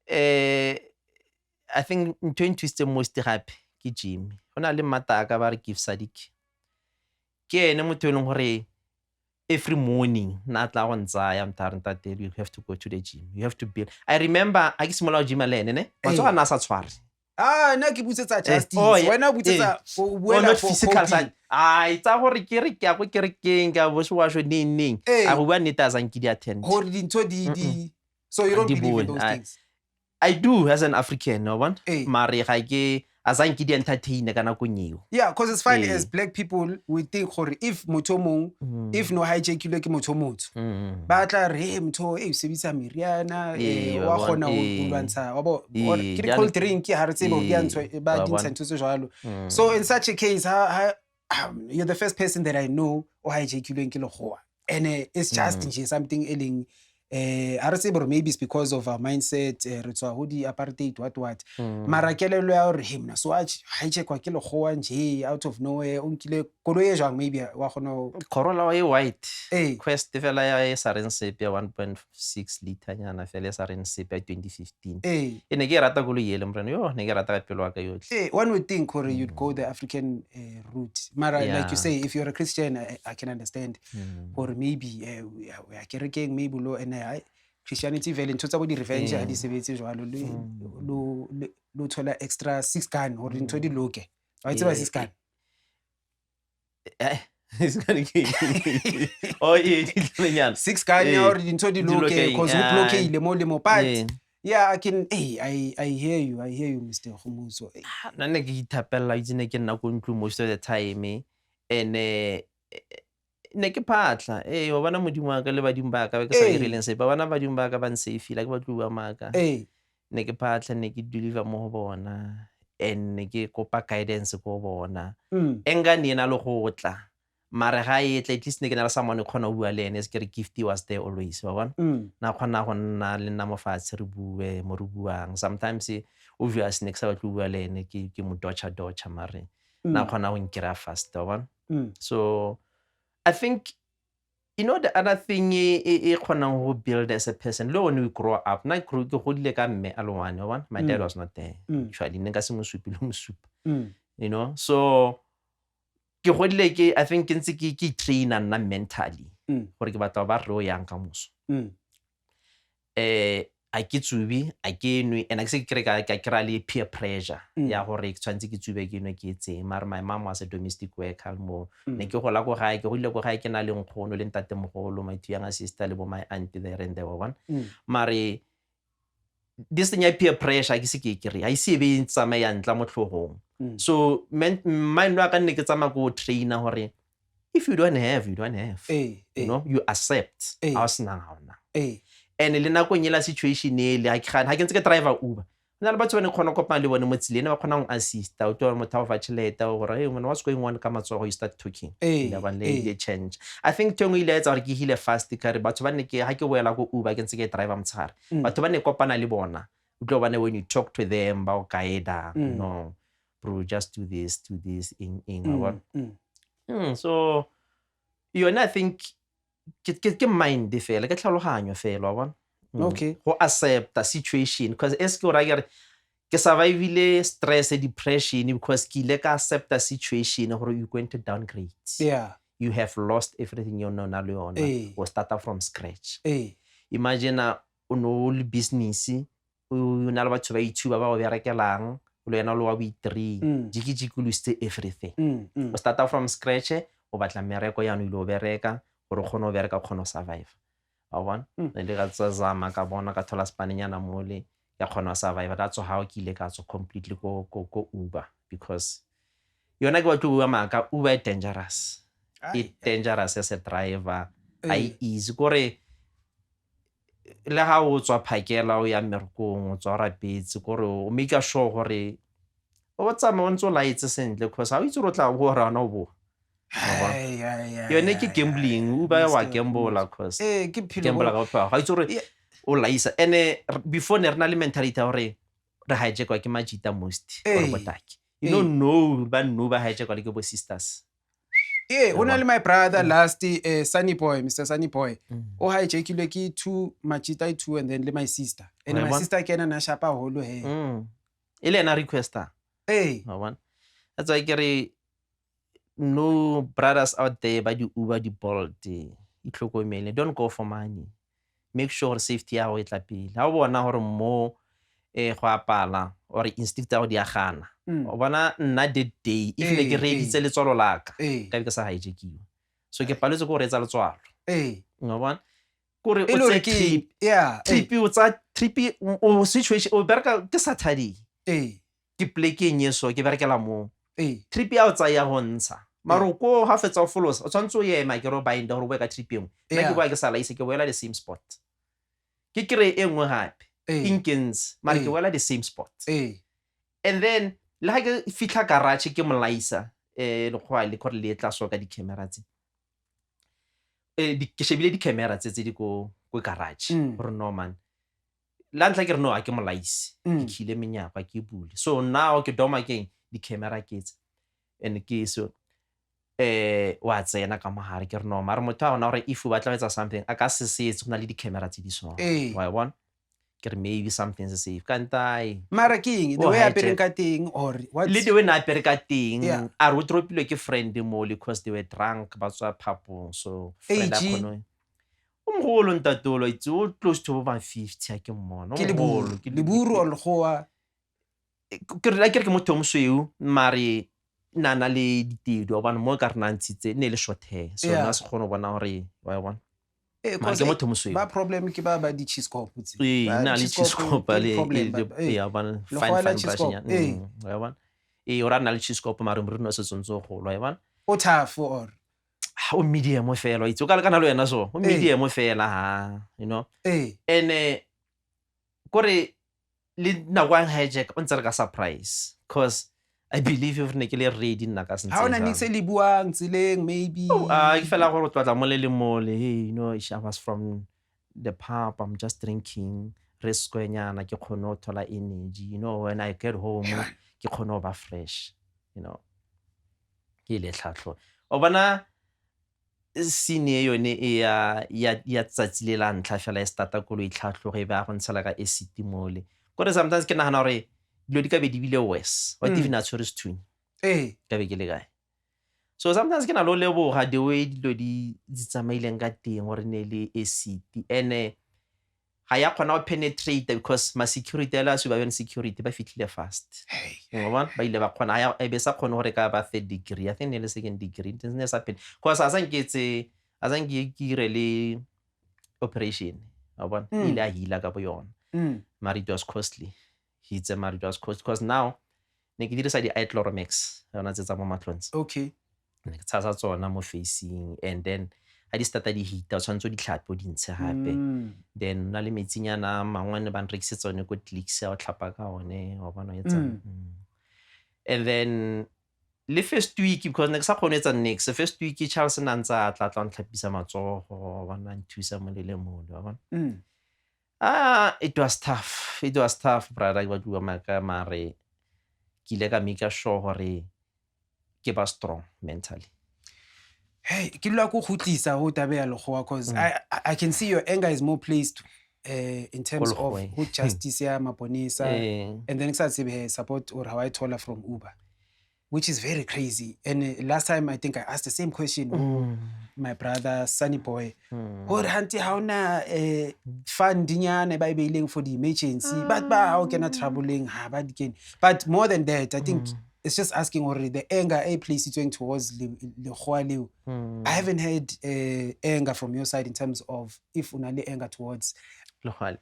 I think ntho e nthuisitse most gape ke Jimmy go na le mataka ba re give Sadik ke ene motho e leng gore every morning na tla go ntsaya mtarentate you have to go to the gym you have to build I remember a ke simola gym le ene wa tsoga na sa tshware na ke butsetsa justice wena butsetsa o buela for physical side tsa gore ke re ke ya go kerekeng ka bo se wa sho neng a go bua nnete a sang ke di attend gore dintho di so you don't believe in those things I do as an African no one mare ga ke azang ke di entertain ka nako nyeo because it's funny as black people we think if motho mong if no hijackilwe ke motho motho ba tla re motho o sebisa meriana wa gona go lwantsha wa bo ke cold drink ha re tsebe go diantso ba di ntse tse jalo so in such a case you're the first person that I know o hijackilwe ke legoa and it's just something eling I say maybe it's because of our mindset re tswa ho di apartheid what mara kelelo ya hore himna so hijackwa ke legoa nje out of nowhere o nkile kolo e jang maybe wa gona Corolla e white quest fela ya Saren Sepe 1.6 liter nyana fela Saren Sepe 2015 ne ke rata kolo yele mrena ne ke rata ka pelo wa ka yotle one would think you'd go the African route mara like you say if you're a Christian I can understand or maybe we are kerekeng maybe lo and Christianity vele ntho tsa bo di revenge a di sebetse jwalo lo thola extra 6 gun or ntho di loke wa itse ba 6 gun oh yeah 6 gun or ntho di loke because who blockade mo le mo but Yeah, I can. Hey, I hear you, Mr. Khumuso. Nna ne ke ithapella itse ne ke nna ko ntlong most of the time and ne ke phatla wa bona modimo wa ka le badimo ba ka be ke sa direleng sepe ba bona badimo ba ka ba nsafile ke ba tlo bua maaka ne ke phatla ne ke deliver mo go bona and ne ke kopa guidance ko bona engane ena le go tla mare ga e tla at least ne ke na le someone kgona go bua le ene se ke re gift was there always wa bona na kgona go nna le nna mo fatshe re bue mo re buang sometimes obvious ne ke sa batlo bua le ene ke mo docha mare na kgona go nkira fast wa bona so I think the other thing e kgonang go build as a person le when we grow up na ke godile ka mme a le one wa bona my dad was not there actually ne ka se mo supi le mo supa so ke godile ke I think ke ntse ke trainer nna mentally gore ke batla ba re o yang ka moso a ke tsubi a ke nwe and a ke se ke ka kry le peer pressure ya gore ke tshwantse ke tsube ke nwe ke etseng mare my mom was a domestic worker mo ne ke gola go gae ke godile go gae ke na le nkgono le ntatemogolo my two younger sister le bo my auntie there and there wa bona mare this thing ya peer pressure ke se ke kry I see be tsamaya ntla mo tlhogong so mind wa ka nne ke tsama go trainer gore if you don't have you accept a sna hona and le nako nyela situation ele ha ke ntse ke driver Uber nna le batho ba ne khona kopana le bone mo tsileng ba khona go assist o tlo mo thawa fa tšhelete gore hey man what's going on ka matsogo you start talking ya ba le change I think tengwe ile etsa gore ke hile fast ka re batho ba ne ke ha ke boela go Uber ke ntse ke driver motshare batho ba ne kopana le bona o tlo bana when you talk to them ba o guide no bro just do this in so I think ke mind fela ke tlhaloganyo fela wa bona okay go accept the situation because es ke ora ke survivile stress depression because ke ile ka accept the situation gore you going to downgrade you have lost everything you know na le yona o start from scratch imagine o no le business o na le batho ba ithuba ba go berekelang o le yena lo wa bo-3 jiki lo ste everything o start from scratch o batla mereko ya no ile o bereka gore kgone o bereka kgone o survive wa bona le ga tsazama ka bona ka thola spanenyana mole ya kgona o survive that's how ke ile ka tswa completely ko Uber because yona ke batlo bua maka Uber is dangerous dangerous as a driver I easy gore le ha o tswa phakela o ya mmerekong o tswa rapetse gore o make sure gore o tsama o ntse o laetse sentle because ha o itse ro tla go rana o bo yone ke gambling Uber wa gamble cause ke gamble ka pa ga itse gore o laisa ene before ne rena le mentality gore re hijack ke majita most or botaki you don't know ba hijack le ke bo sisters una le my brother last Sunny Boy Mr. Sunny Boy o hijackilwe ke two majita 2 and then le my sister and my sister ke na shapa holo he ile na requester wa bona that's why ke re no brothers out there ba di Uber di Bolt itlhokomele don't go for money make sure safety ya go e tla pele ha o bona gore mo go apala or instinct ya go di agana o bona nna the day if ne ke reditse letswalo laka ka be ke sa hijackiwa so ke paletse go retsa letswalo wa bona gore o tse trip o tsa trip o situation o berka ke Saturday ke plekeng yeso ke berekela mo trip ya o tsa ya go ntsha maro ko ha fetsa o folosa o tshwantse o ye ma ke ro binda gore o ka trip engwe nna ke bua ke sala ise ke boela the same spot ke kry engwe gape inkins mara ke boela the same spot and then le ha ke fitla garage ke molaisa le go le gore le tla so ka di camera tse ke shebile di camera tse di ko garage gore no man la ntla ke re no a ke molaisi ke khile menyapa ke bule so now ke doma ke di camera ke tse and ke so wa tsena ka mogare ke re no mara motho a ona gore if o batla etsa something a ka se setse go na le di camera tse di so wa bona ke re maybe something is safe kantai mara ke eng the way a pereng ka teng or what le the way na pere ka teng a re tropilwe ke friend mo because they were drunk ba tswa phapong so friend a kono umgolo ntatolo it's all close to over 50 a ke mmona ke le buru o lgoa ke re ke motho mosweu mare nana le ditedo ba mo ka rena ntshitse ne le short hair so na se kgone bona gore wa bona mara ke motho mosweu ba problem ke ba di-cheese corp na le cheese corp le fine brushing ya bona o ra na le cheese corp mara mo re no se tsontse go lo ya bona o tough or o medium fela itse o ka le kana lo yena so o medium fela ha you know ene kore le nakwa hijack o ntse re ka surprise cause I believe if ne ke le ready nna ka sentse ha ona nix le buang tseleng maybe ke fela gore o tlotla mo le mole hey you know I was from the pub I'm just drinking risk nyana ke khono thola energy you know when I get home ke khono ba fresh you know ke le tlhatlho o bona sine yone ya tsatsile la ntla fela e starta kolo itlhatlho ge ba go ntshela ka acid mole gore sometimes ke nagana gore dilo di ka be di bile worse what if na tshwere stone ka be ke le kae so sometimes ke na lo leboga the way dilo di tsamaileng ka teng gore ne le acid ene ga ya kgona go penetrate because ma security ala se ba yone security ba fitlhile fast ngwana ba ile ba kgona ya e be sa kgone gore ka ba 3rd degree I think ne le 2nd degree ne sa pen cause a sang ke ire le operation wa bona ile a hila ka bo yona mara it was costly hitse mara it was costly because now ne ke dirisa di Icloromax yona tse tsa mo matlons okay ne ke tsasa tsona mo facing and then a di starta di hita o tshwanetse di tlhape o di ntshe gape then na le metsinyana mangwane ba nrekise tsone ko Clicks ya o tlhapa ka one wa bona etsa and then le first week because ne ke sa kgone etsa next first week Charles nantsa tla ntlhapisa matsogo wa nna nthusa mo le mole wa bona it was tough brother ba bua maka mare ke ile ka make sure gore ke ba strong mentally. Hey, ke lwa go khutlisa ho tabe ya legoa cause I can see your anger is more placed in terms of who justice ya maponisa and then sa tsebe support or how I told her from Uber, which is very crazy. And last time I think I asked the same question to my brother Sunny Boy. Gore hanti hauna fundinyana ba ibeileng for the emergency but ba how can troubling ha ba dikene. But more than that I think it's just asking already the anger a place it's going towards le I haven't heard anger from your side in terms of if unale anger towards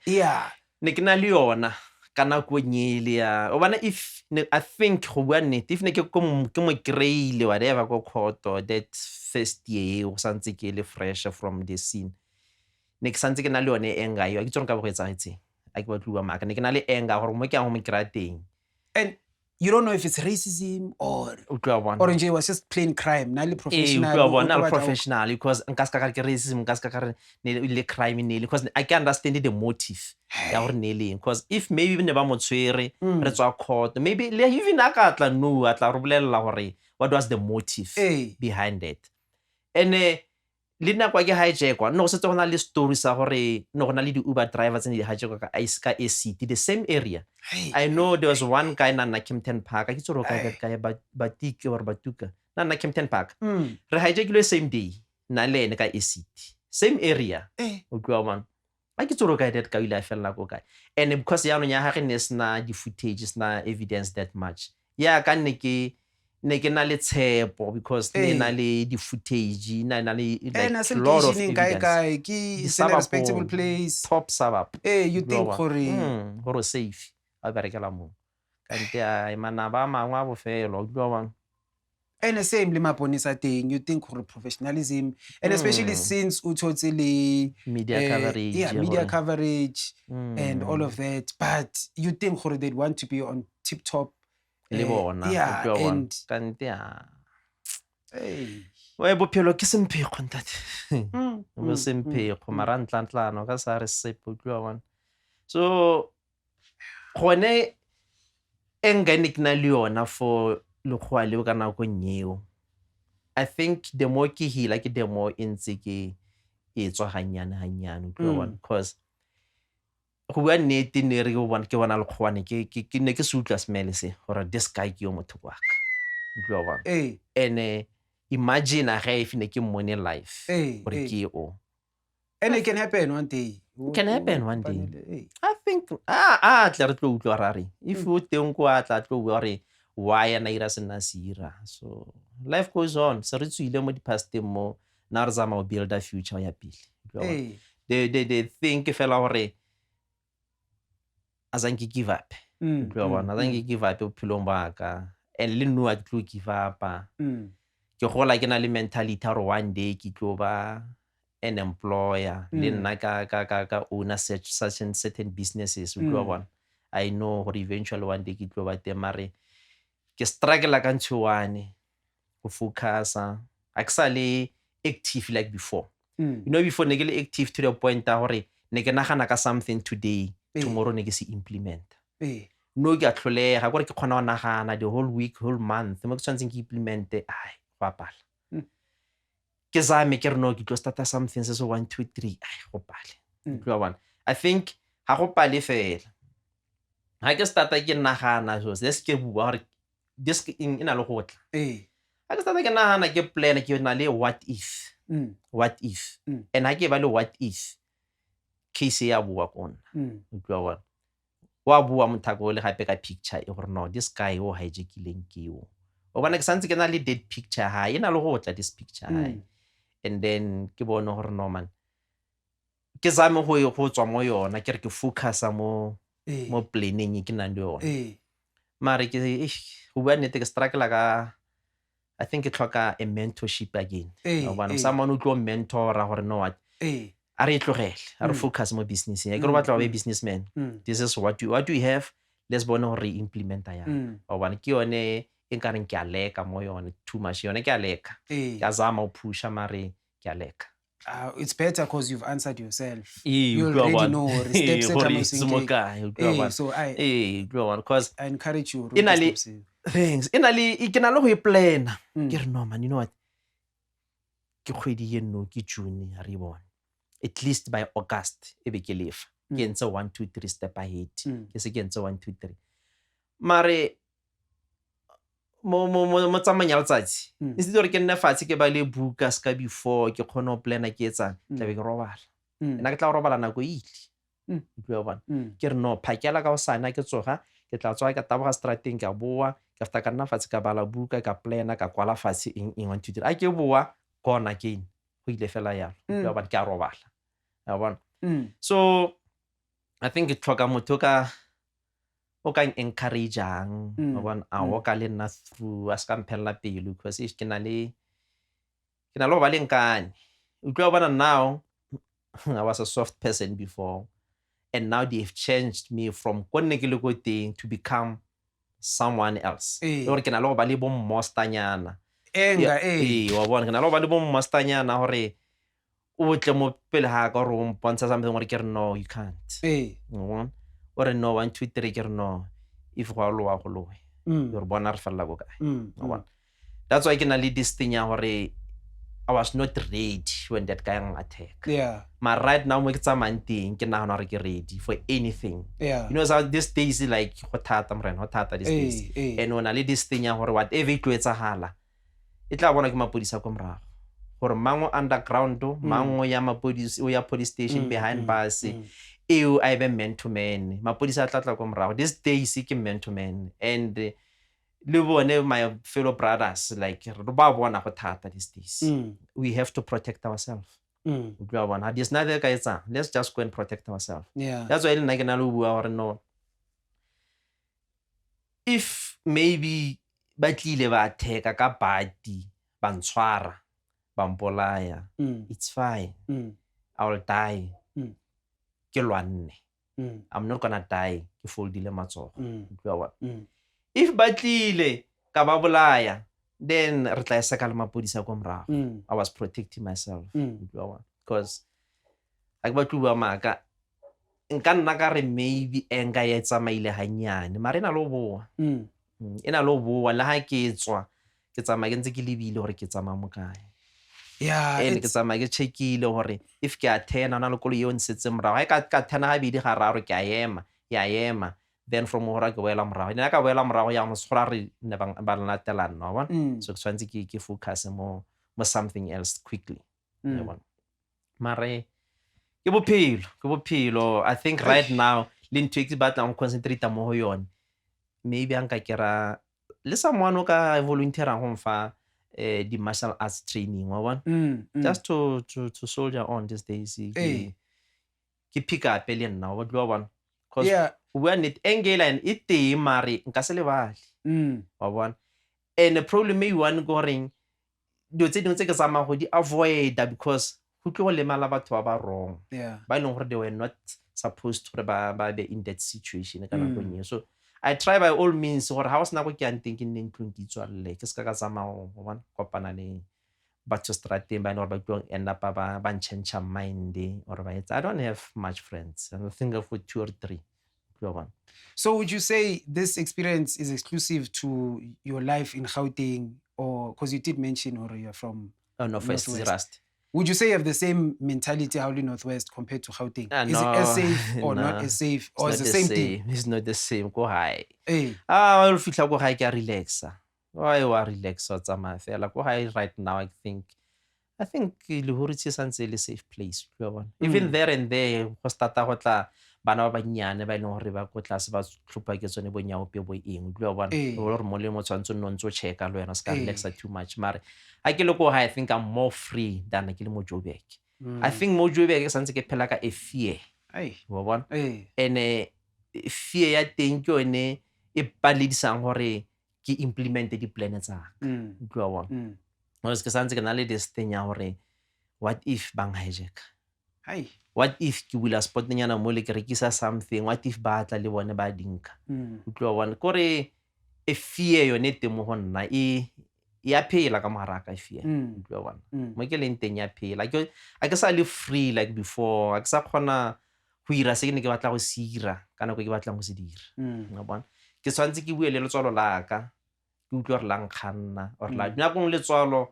yeah ne ke na le yona kana go nyele ya o bana if I think go bua nnete if ne ke mo kreile whatever go khoto that first year o santse ke le fresh from the scene ne ke santse ke na le yone anger yo ke tsong ka bo etsagetse a ke ba tlua maka ne ke na le anger gore mo ke a go mo krateng and you don't know if it's racism or nje was just plain crime na le professional because nkaska ka ke racism nkaska ka le crime ne because I can understand the motive ya gore ne le because if maybe ne ba motswere re tswa court maybe even akatla no atla re bolella gore what was the motive behind it and le nna kwa ke hijackwa no se tsona le story sa gore no gona le di Uber drivers ne di hijackwa ka ACT the same area. I know there was one guy na Kempton Park ke tsoro ka batiki or batuka na Kempton Park re hijackilwe same day na le ene ka ACT same area o tloa man a ke tsoro ka that ka ile a fella go kae and because ya no nya ha re ne sna di footages na evidence that much ya ka ne ke na le tshepo because ne na le di footage na le like a lot of evidence it's a respectable place top suburb you think gore safe a berekela mo kante ai mana ba mangwa bo felo tlo bang and the same le maponisa teng you think gore professionalism and especially since o thotse le media coverage and all of that but you think gore they want to be on tip top le bona and kante we bophelo ke semphego ntate mo semphego mara ntlantlano ka sa re sepo tlo bang so gone engane na le yona for le khwa le kana go nyeo I think the more ke hila ke the more intse ke etswa hanyane tlo bang because go bua nnete ne re go bona ke bona le khwane ke ne ke se utla smell se gore this guy ke yo motho wa ka tlo bang and imagine a if ne ke money life gore ke o and it can happen one day I think tla re tlo utlwa rare if o teng go atla tlo bua re why ana ira sena sira so life goes on se re tswile mo di past mo na re zama o build a future ya pele they think fela gore a zanke give up a zanke give up bophelong ba ka and le nno a ke tlo give up ke gola ke na le mentality gore one day ke tlo ba an employer le nna ka owner such and certain businesses I know gore eventually one day ke tlo ba teng mare ke struggle ka ntho one go focusa a ke sa le active like before before ne ke le active to the point ta gore ne ke nagana ka something today tomorrow ne ke se implement no ke a tlholega gore ke kgona go nagana the whole week whole month mo ke tshwantseng ke implemente ai go apala ke zame ke re no ke tlo starta something se 1 2 3 ai go pale I think ha go pale fela ha ke starta ke nagana so se ke bua gore this ina le go tla ha ke starta ke nagana ke plan ke na le what if and ha ke ba le what if case ya bua kona wa bua mothako le gape ka picture e gore no this guy o hijackileng ke o bona ke santse ke na le dead picture ha ina le go tla this picture ha and then ke bone gore no man ke zame go tswa mo yona ke re ke focusa mo planning ke nang le yona mare ke go bua nnete ke struggle ka I think ke tlhoka a mentorship again someone who tlo mentora gore no what a re tlogele a re focus mo business ke re batla ba businessman this is what do you have let's bone gore re implementa ya ke yone e nkareng ke a leka mo yone too much yone ke a leka ke a zama o pusha mare ke a leka it's better because you've answered yourself you already know steps so because I encourage you things ke na le go e plana ke re no man you know what ke kgwedi ye nno ke June a re bona at least by August e be ke lefa ke entse 1 2 3 step ahead ke se ke entse 1 2 3 mare mo tsamanya letsatsi instead gore ke nne fatshe ke ba le buka ska before ke kgone go plana ke etsa tla be ke robala nna ke tla robala nako ile ke re no phakela ka o sana ke tsoga ke tla tswa ka taboga strateng ka boa ka feta ka nna fatshe ka bala buka ka plana ka kwala fatshe eng 1 2 3 a ke boa gone again go ile fela yalo ke a robala ya bona so I think it tlhoka motho o ka encourageang a woka le nna through a ska mphella pelo because ke na le go ba le nkane o bona now I was a soft person before and now they've changed me from konne ke le go teng to become someone else gore ke na le go ba le bo mmostanyana wa bona ke na le go ba le bo mmostanyana gore o tle mo pele ha ka gore o mpontsha something gore ke re no you can't or no 1 2 3 ke re no if go lo wa go loe re bona re falla go kae that's why ke na le this thing ya gore I was not ready when that guy attack but right now mo ke tsamayang teng ke nagana gore ke ready for anything you know so this days like go thata mrena go thata this days and ona le this thing ya gore whatever it tlo etsagala e tla bona ke mapodisa ko morago gore mango underground mango ya mapodisi o ya police station behind bars eo I be man to man mapodisa tla ko morago this days ke man to man and le bone my fellow brothers like re ba bona go thata these days we have to protect ourselves there's nothing ka etsa let's just go and protect ourselves that's why le nna ke na le bua gore no if maybe ba tlile ba attack ka badi ba ntshwara ba mpolaya it's fine I will die ke lwanne I'm not gonna die ke foldile matsogo if ba tlile ka ba bolaya then re tla seka le mapodisa ko morago I was protecting myself because a ke ba tluba maka nka nna ka re maybe enga ya tsamaile hanyane mare ena lo boa ena lo boa la ha ke tswa ke tsamaya ke ntse ke lebile gore ke tsamaya mo kae and ke tsamaya ke checkile gore if ke a 10 ana le kolo yo nsetse morago ga ka 10 ga bidi ga raro ke a ema then from hora ke boela morago nna ka boela morago ya mosgora re ne ba latelana no bona so ke tshwantse ke focus mo something else quickly no bona mare ke bophelo I think right now le ntwe ke batla go concentrate mo go yone maybe anka kera le someone o ka volunteer go mfa the martial arts training wa bona just to soldier on these days ke pick up le nna wa bona because we are net engela and it mare nka se lebale wa bona and the problem e one go reng do tse dingwe tse ke tsama go di avoid because go tlo go lemala batho ba wrong ba ileng gore they were not supposed to ba be in that situation ka nako nngwe so I try by all means gore ha o sena go ke ang thinking neng tlong ke tswalle ke ska ka tsama go bona kopana le batho strateng ba gore ba tlo end up ba change mind or ba I don't have much friends I think of 2 or 3. So would you say this experience is exclusive to your life in Gauteng, or because you did mention or you're from Northwest? Would you say you have the same mentality Howling Northwest compared to Gauteng? Is it as safe or not as safe, or is the same thing? It's not the same. Go high. I'll feel go high ke relaxa. Why you are relax o tsama fela go high right now I think Lehurutse santse le safe place. Even there and there go starta go tla bana ba banyane ba ileng gore ba go tlase ba tlhopa ke tsone bo nyaope bo eng o bona gore mo le mo tshwantse no ntse o checka lo yena ska relaxa too much mare I ke le go high I think I'm more free than ke le mo Joburg. I think mo Joburg ke santse ke phela ka a fear wa bona and fear ya teng ke yone e paledisang gore ke implement di plans tsa ka bona Because ke santse ke na le this thing ya gore what if bang hijack what if ke bula spot nyana mo le ke rekisa something what if ba tla le bone ba dinka utlwa bona kore e fear yone te mo gonna ya phela ka maraka fear utlwa bona mo ke leng teng ya phela a ke sa le free like before a ke sa khona go ira se ke ne ke batla go sira kana go ke batla go se dira nga bona ke swantse ke buele le tswalo la ka ke utlwa re lang khanna or la nya go le tswalo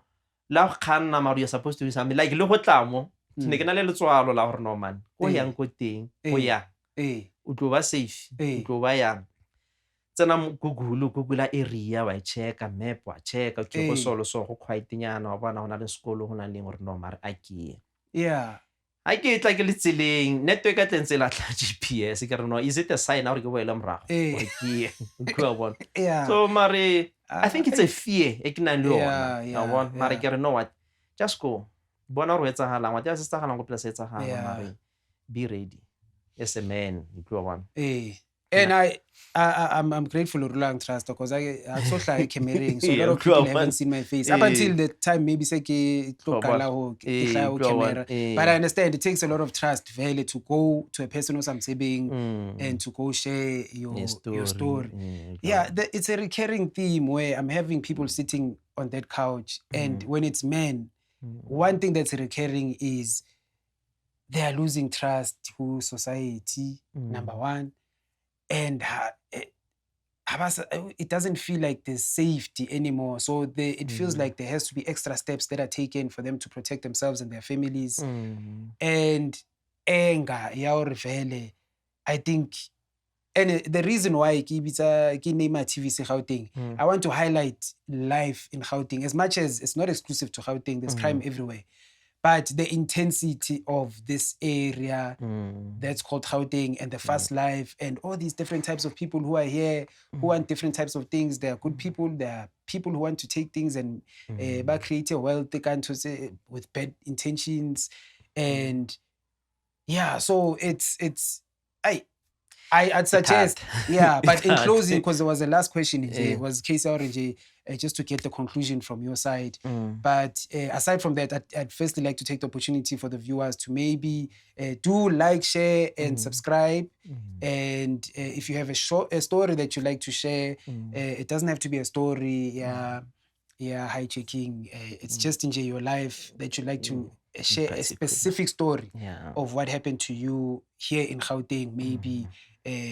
la khanna mara you supposed to be something like le go tlamo ne ke na le letswalo la gore no man go yang go teng go ya o tlo ba safe o tlo ba yang tsena Google area wa checka map wa checka ke go solo so go quite nyana wa bona hona le sekolo hona le gore no mara a ke a ke tla ke le tseleng network a tlentse la tla GPS ke re no is it a sign gore ke boela morago gore ke go bona so mare I think it's a fear e ke nang le yona ya bona mare ke re no what just go bona re etsagalang wa tla se tsagalang go pela se etsagalang mare be ready as a man you one and I'm grateful to Rulang Trust because I so hla cameras so a lot of people haven't seen my face up until the time maybe say ke tlokala ho ke hla ho camera but I understand it takes a lot of trust really to go to a person who's saving and to go share your story. It's a recurring theme where I'm having people sitting on that couch and when it's men one thing that's recurring is they are losing trust to society number one and it doesn't feel like there's safety anymore so it feels like there has to be extra steps that are taken for them to protect themselves and their families and anger vele I think and the reason why ke name TVC Gauteng I want to highlight life in Gauteng as much as it's not exclusive to Gauteng there's crime everywhere but the intensity of this area that's called Gauteng and the fast life and all these different types of people who are here who want different types of things. There are good people, there are people who want to take things and create a wealth they can to say with bad intentions and so it's I'd suggest but in closing because there was the last question it was Casey Orange just to get the conclusion from your side but aside from that I'd firstly like to take the opportunity for the viewers to maybe do like share and subscribe and if you have a story that you like to share it doesn't have to be a story hijacking it's just enjoy your life that you like to share a specific story of what happened to you here in Gauteng maybe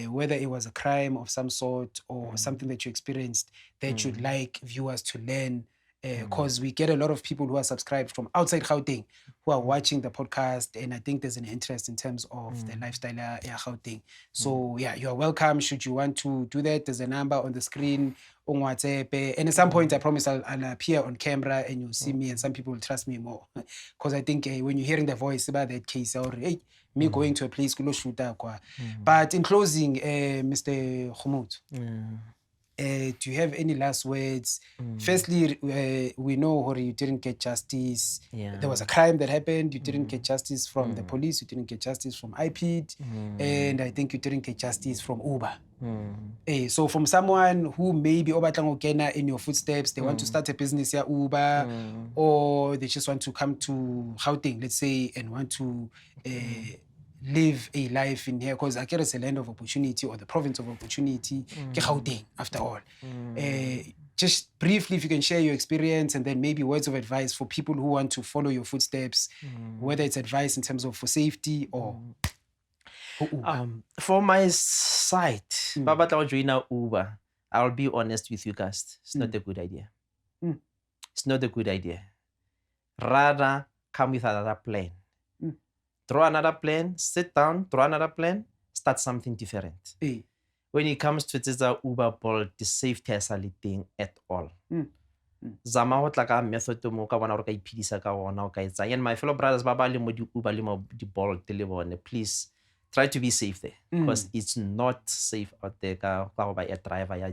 whether it was a crime of some sort or something that you experienced that you'd like viewers to learn because we get a lot of people who are subscribed from outside Gauteng who are watching the podcast and I think there's an interest in terms of the lifestyle Gauteng. So you are welcome should you want to do that. There's a number on the screen on WhatsApp and at some point I promise I'll appear on camera and you'll see me and some people will trust me more because I think when you're hearing the voice about that case or me going to a place kulo shoota kwa but in closing Mr. Khomotso Do you have any last words? Firstly, we know hore you didn't get justice. There was a crime that happened. You didn't get justice from the police. You didn't get justice from IPID. And I think you didn't get justice from Uber. So from someone who maybe in your footsteps, they want to start a business here, Uber, or they just want to come to Gauteng, let's say, and want to live a life in here, because Akere is a land of opportunity, or the province of opportunity, ke Gauteng, after all. Just briefly, if you can share your experience, and then maybe words of advice for people who want to follow your footsteps, whether it's advice in terms of for safety or for my side, Baba join Uber, I'll be honest with you guys, it's not a good idea. It's not a good idea. Rather, come with another plan. Draw another plan, sit down, draw another plan, start something different. When it comes to this Uber Bolt, the safety has a thing at all. Zama ho tla ka method mo ka bona hore ka iphidisa ka ona o ka etsa. And my fellow brothers ba ba le mo di Uber le mo di Bolt le bone, please try to be safe there, because it's not safe out there ka go ba a driver ya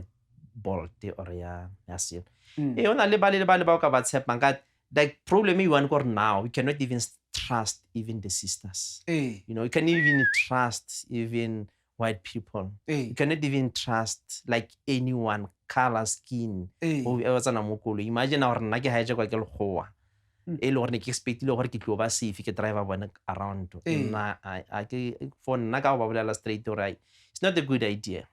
Bolt or ya seal. Ona le ba o ka ba tshepang ka, the problem you want now, we cannot even trust even the sisters. You know, you can't even trust even white people. You cannot even trust like anyone, color, skin. Imagine our nake haja kwa ke lekgowa. E le gore ne ke expect le gore ke tlo ba safe ke driver bona around. For nna ka ba bolela straight right. It's not a good idea.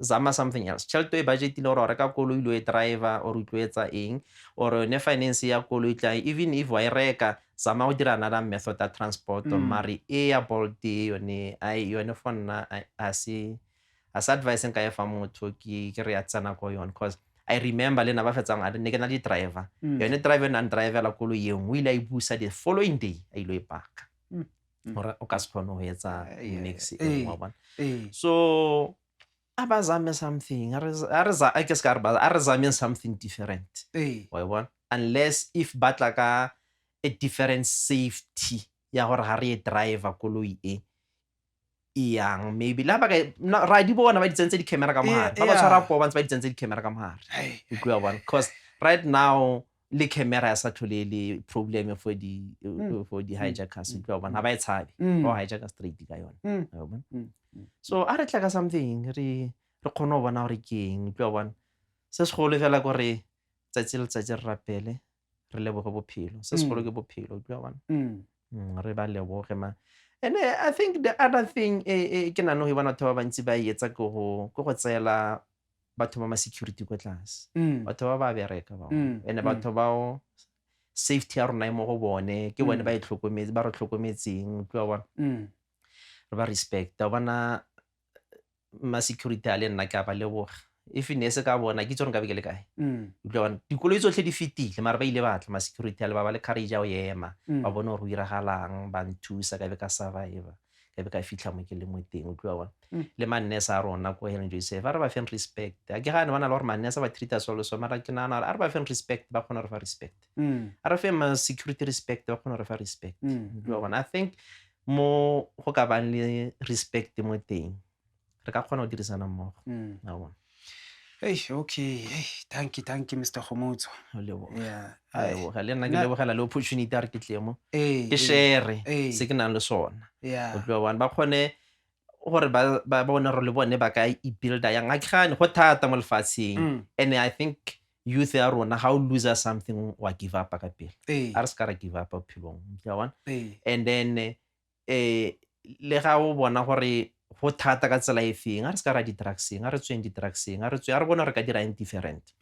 Zama something else. Tšhelete e budget le gore reka koloi lo e driver or o tlo etsa eng, or ne finance ya koloi tla, even if wa e reka zama go dira another method of transport. Mari e ya Bolt yone yone for nna as advice nka e fa motho ke re ya tsana ko yone, because I remember le na ba fetsang a ne ke na di driver yone driver and driver la koloi e nngwe ile a ibusa the following day a ile e park gore o ka se kgone go etsa next wa bona. So abazame something, I guess arizame something different. Unless if batla ka a different safety ya gore ha re driver koloi e yang, maybe la ba ka ra di bona ba di tsentse di camera ka mohare, ba ba tshwara po ba ntse ba di tsentse di camera ka mohare. Because right now le camera ya sa tlhole le problem for the hijackers. Ha ba e tshabe o hijacker straight ka yona. So a re tla ka something re kgone go bona gore ke eng, se se golo fela gore tsatsi le tsatsi re rapele re leboge bophelo, se se golo ke bophelo. Re ba leboge ma. And I think the other thing ke nano he bona batho ba bantsi ba etsa ke go tsela batho ba ma security ko tlase, batho ba bereka ba, ene batho ba safety ya rona e mo go bone ke bone ba e tlhokometse, ba re tlhokometseng, re ba respect. Bona ma security a le nna ka ba leboga, if ne se ka bona ke tsone ka be ke le kae. Dikoloi tsotlhe di fetile mara ba ile batla ma security ale ba le courage ya o ema ba bone gore o iragalang, ba nthusa ka be ka survive, ka be ka fitlha mo ke le mo teng. Le mannesa a rona ko Helen Joseph a re ba feng respect, a ke gane bana le gore mannesa ba treata solo so, mara ke nana a re ba feng respect, ba kgona re fa respect. A re feng ma security respect, ba kgona re fa respect. I think mo go ka bang le respect mo teng re ka kgona go dirisana mmogo. Okay. Thank you, Mr. Khomotso. Le nna ke lebogela le opportunity a re ke tle mo ke share se ke nang le sona. Ba kgone gore ba bone re le bone ba ka builda yang a kgane go thata mo lefatsheng. And I think youth ya rona how loser something wa give up ka pele, a re se ka ra give up bophelong. And then le ga o bona gore go thata ka tsela e feng, a re se ka ra di-drugseng, a re tsweng di-drugseng, a re bona re ka dira eng different.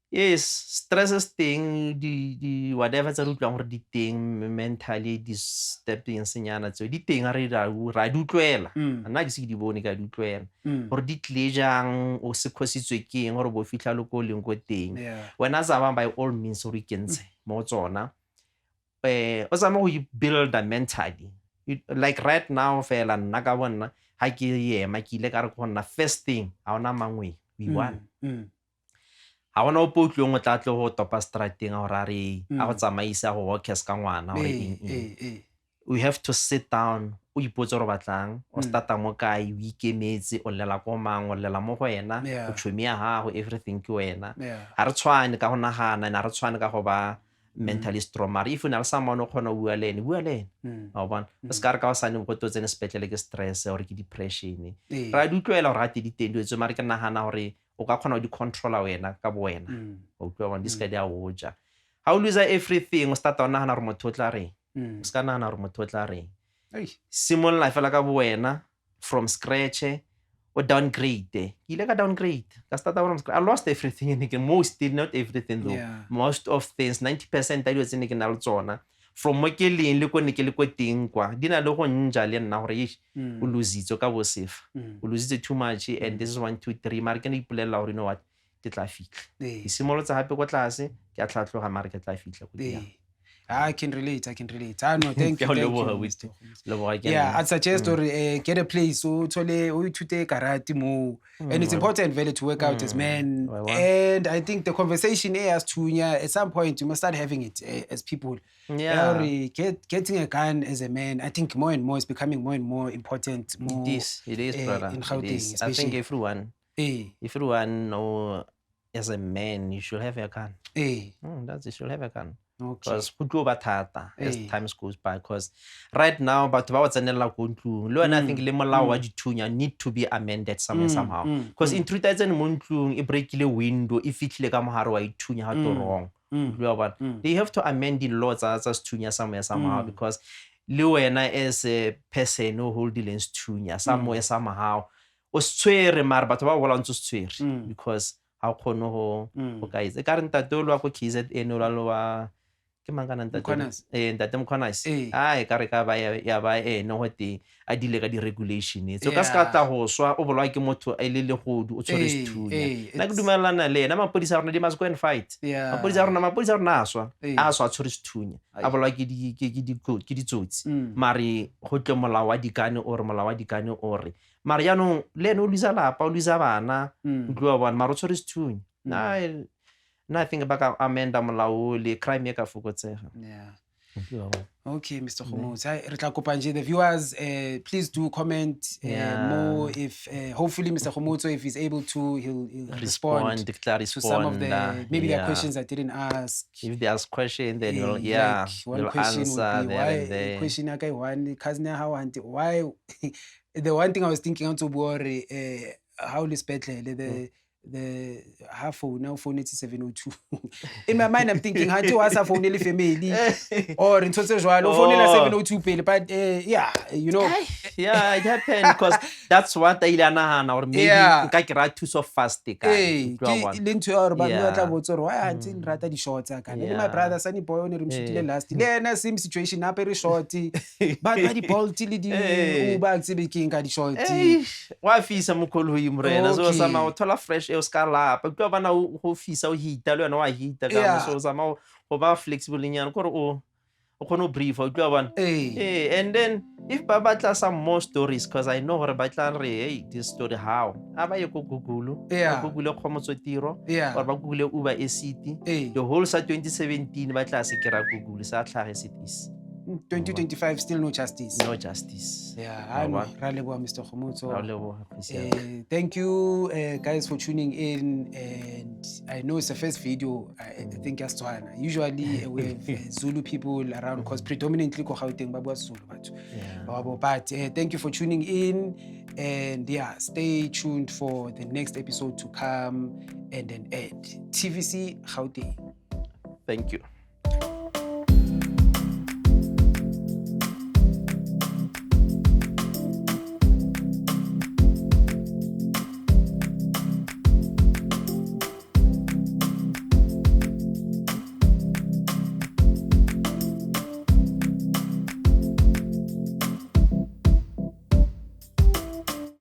Yes, stresses teng, di whatever tse re utlwang gore di teng, mentally disturbing senyana tseo di teng, a re di utlwela. Nna ke se ke di bone ka di utlwela gore di tlile jang, o se khositswe ke eng gore bo fitlha le ko leng ko teng. Wena zama by all means o re ikentshe mo tsona, o zama go build mentally. Like right now fela nna ka bona ha ke ema ke ile ka re go nna first thing a ona mangwe we won. Ha ona o potlong o tla tle go topa strateng a gore a go tsamaisa go workers ka ngwana gore we have to sit down o ipotse gore o batlang o starta mo kae o ikemetse o llela ko mang o llela mo go wena o tšhomi ya gago everything ke wena ga re tshwane ka go nagana and ga re tshwane ka go ba mentally strong mara if o na le someone o kgona o bua le ene bua le ene wa bona o se ka re ka o sane go to tsene sepetlele ke stress gore ke depression ra di utlwela gore gate di teng dilo tse mare ke nagana gore o ka kgona go di controla wena ka bo wena o utlwa bona di se ka di a go ja ga o lose everything o starta o nagana gore motho o tla reng o se ka nagana gore motho o tla reng simolola fela ka bo wena from scratch o downgrade ke ile ka downgrade ka starta from scratch I lost everything and again most still not everything though most of things 90% ya dilo tse ne ke na le tsona from mo ke leng le ko ne ke le ko teng kwa di na le go nja le nna gore o lositse ka bosefa o lositse too much and this is 1 2 3 mara ke ne ipolelela gore you know what ke tla fitlha ke simolotse gape ko tlase ke a tlhatlhoga mara ke tla fitlha ko teng I can relate. I know. Thank you. Yeah, I'd suggest or get a place so to take karate mo, and it's important really to work out as men. And I think the conversation as tunya at some point you must start having it as people. Yeah, getting a gun as a man. I think more and more is becoming more and more important. More, it is, brother. In Gauteng, I think everyone know as a man you should have a gun. You should have a gun. Because as time goes by because right now batho ba wa tsenela go ntlung le wena I think le molao wa dithunya need to be amended somehow because in truth tsene mo ntlung e breakile window e fitlhile ka mogare wa ithunya ha to wrong they have to amend the laws tsa sethunya somehow because le wena as a person who hold the sethunya somehow o swere mara batho ba bola ntse swere because ha kgone go guys e ka re ntatolo wa go KZN o laloa ke mangana ntate Mkhwanase ai ka re ka ba ya ba no hote a dile ka di regulation so ka se ka tla go swa o bolwa ke motho a ile le godu o tshwere sethunya na ke dumelana le ena mapodisa rona di must go and fight mapodisa rona aswa tshwere sethunya a bolwa ke di tsotsi mare go tle molao wa dikane ore mara yaanong le ene o luisa lapa o luisa bana ntlo wa bona mara o tshwere sethunya I think about amenda molao le crime e ka fokotsega. Okay, Mr. Khomotso. The viewers, please do comment more. If hopefully Mr. Khomotso, if he's able to, he'll respond to some of the maybe there are questions I didn't ask. If they ask questions, then you'll question answer would be why question one cousin why the one thing I was thinking on to worry how the half phone now phone it's 702 in my mind I'm thinking how to ask a phone the family or in social phone 702 pele but you know it happened because that's what I nahana or maybe nka ke ra too so fast ka le ntho ya re ba nna tla botsa re why until rata di shorts ka le my brother Sunny boy o ne re mshitile last le ena same situation up re short ba di bolt le di uba tsebe king ka di short wa fisa mokoloi mrena so sama o thola fresh e o ska lapa ke bana go fisa o hita le wena wa hita ka so sama go ba flexible nyana gore o kgone brief o tla bona and then if ba batla some more stories because I know gore ba tla re hey this story how aba ye go Google Google Khomotso tiro or ba Google Uber City the whole sa 2017 ba tla se kera Google sa tlhage cities 2025 still no justice. I know. Mr. Khomotso. Thank you guys for tuning in, and I know it's the first video I think as to usually we have Zulu people around because predominantly ko Gauteng ba bua Zulu but thank you for tuning in, and stay tuned for the next episode to come and then TVC Gauteng. Thank you.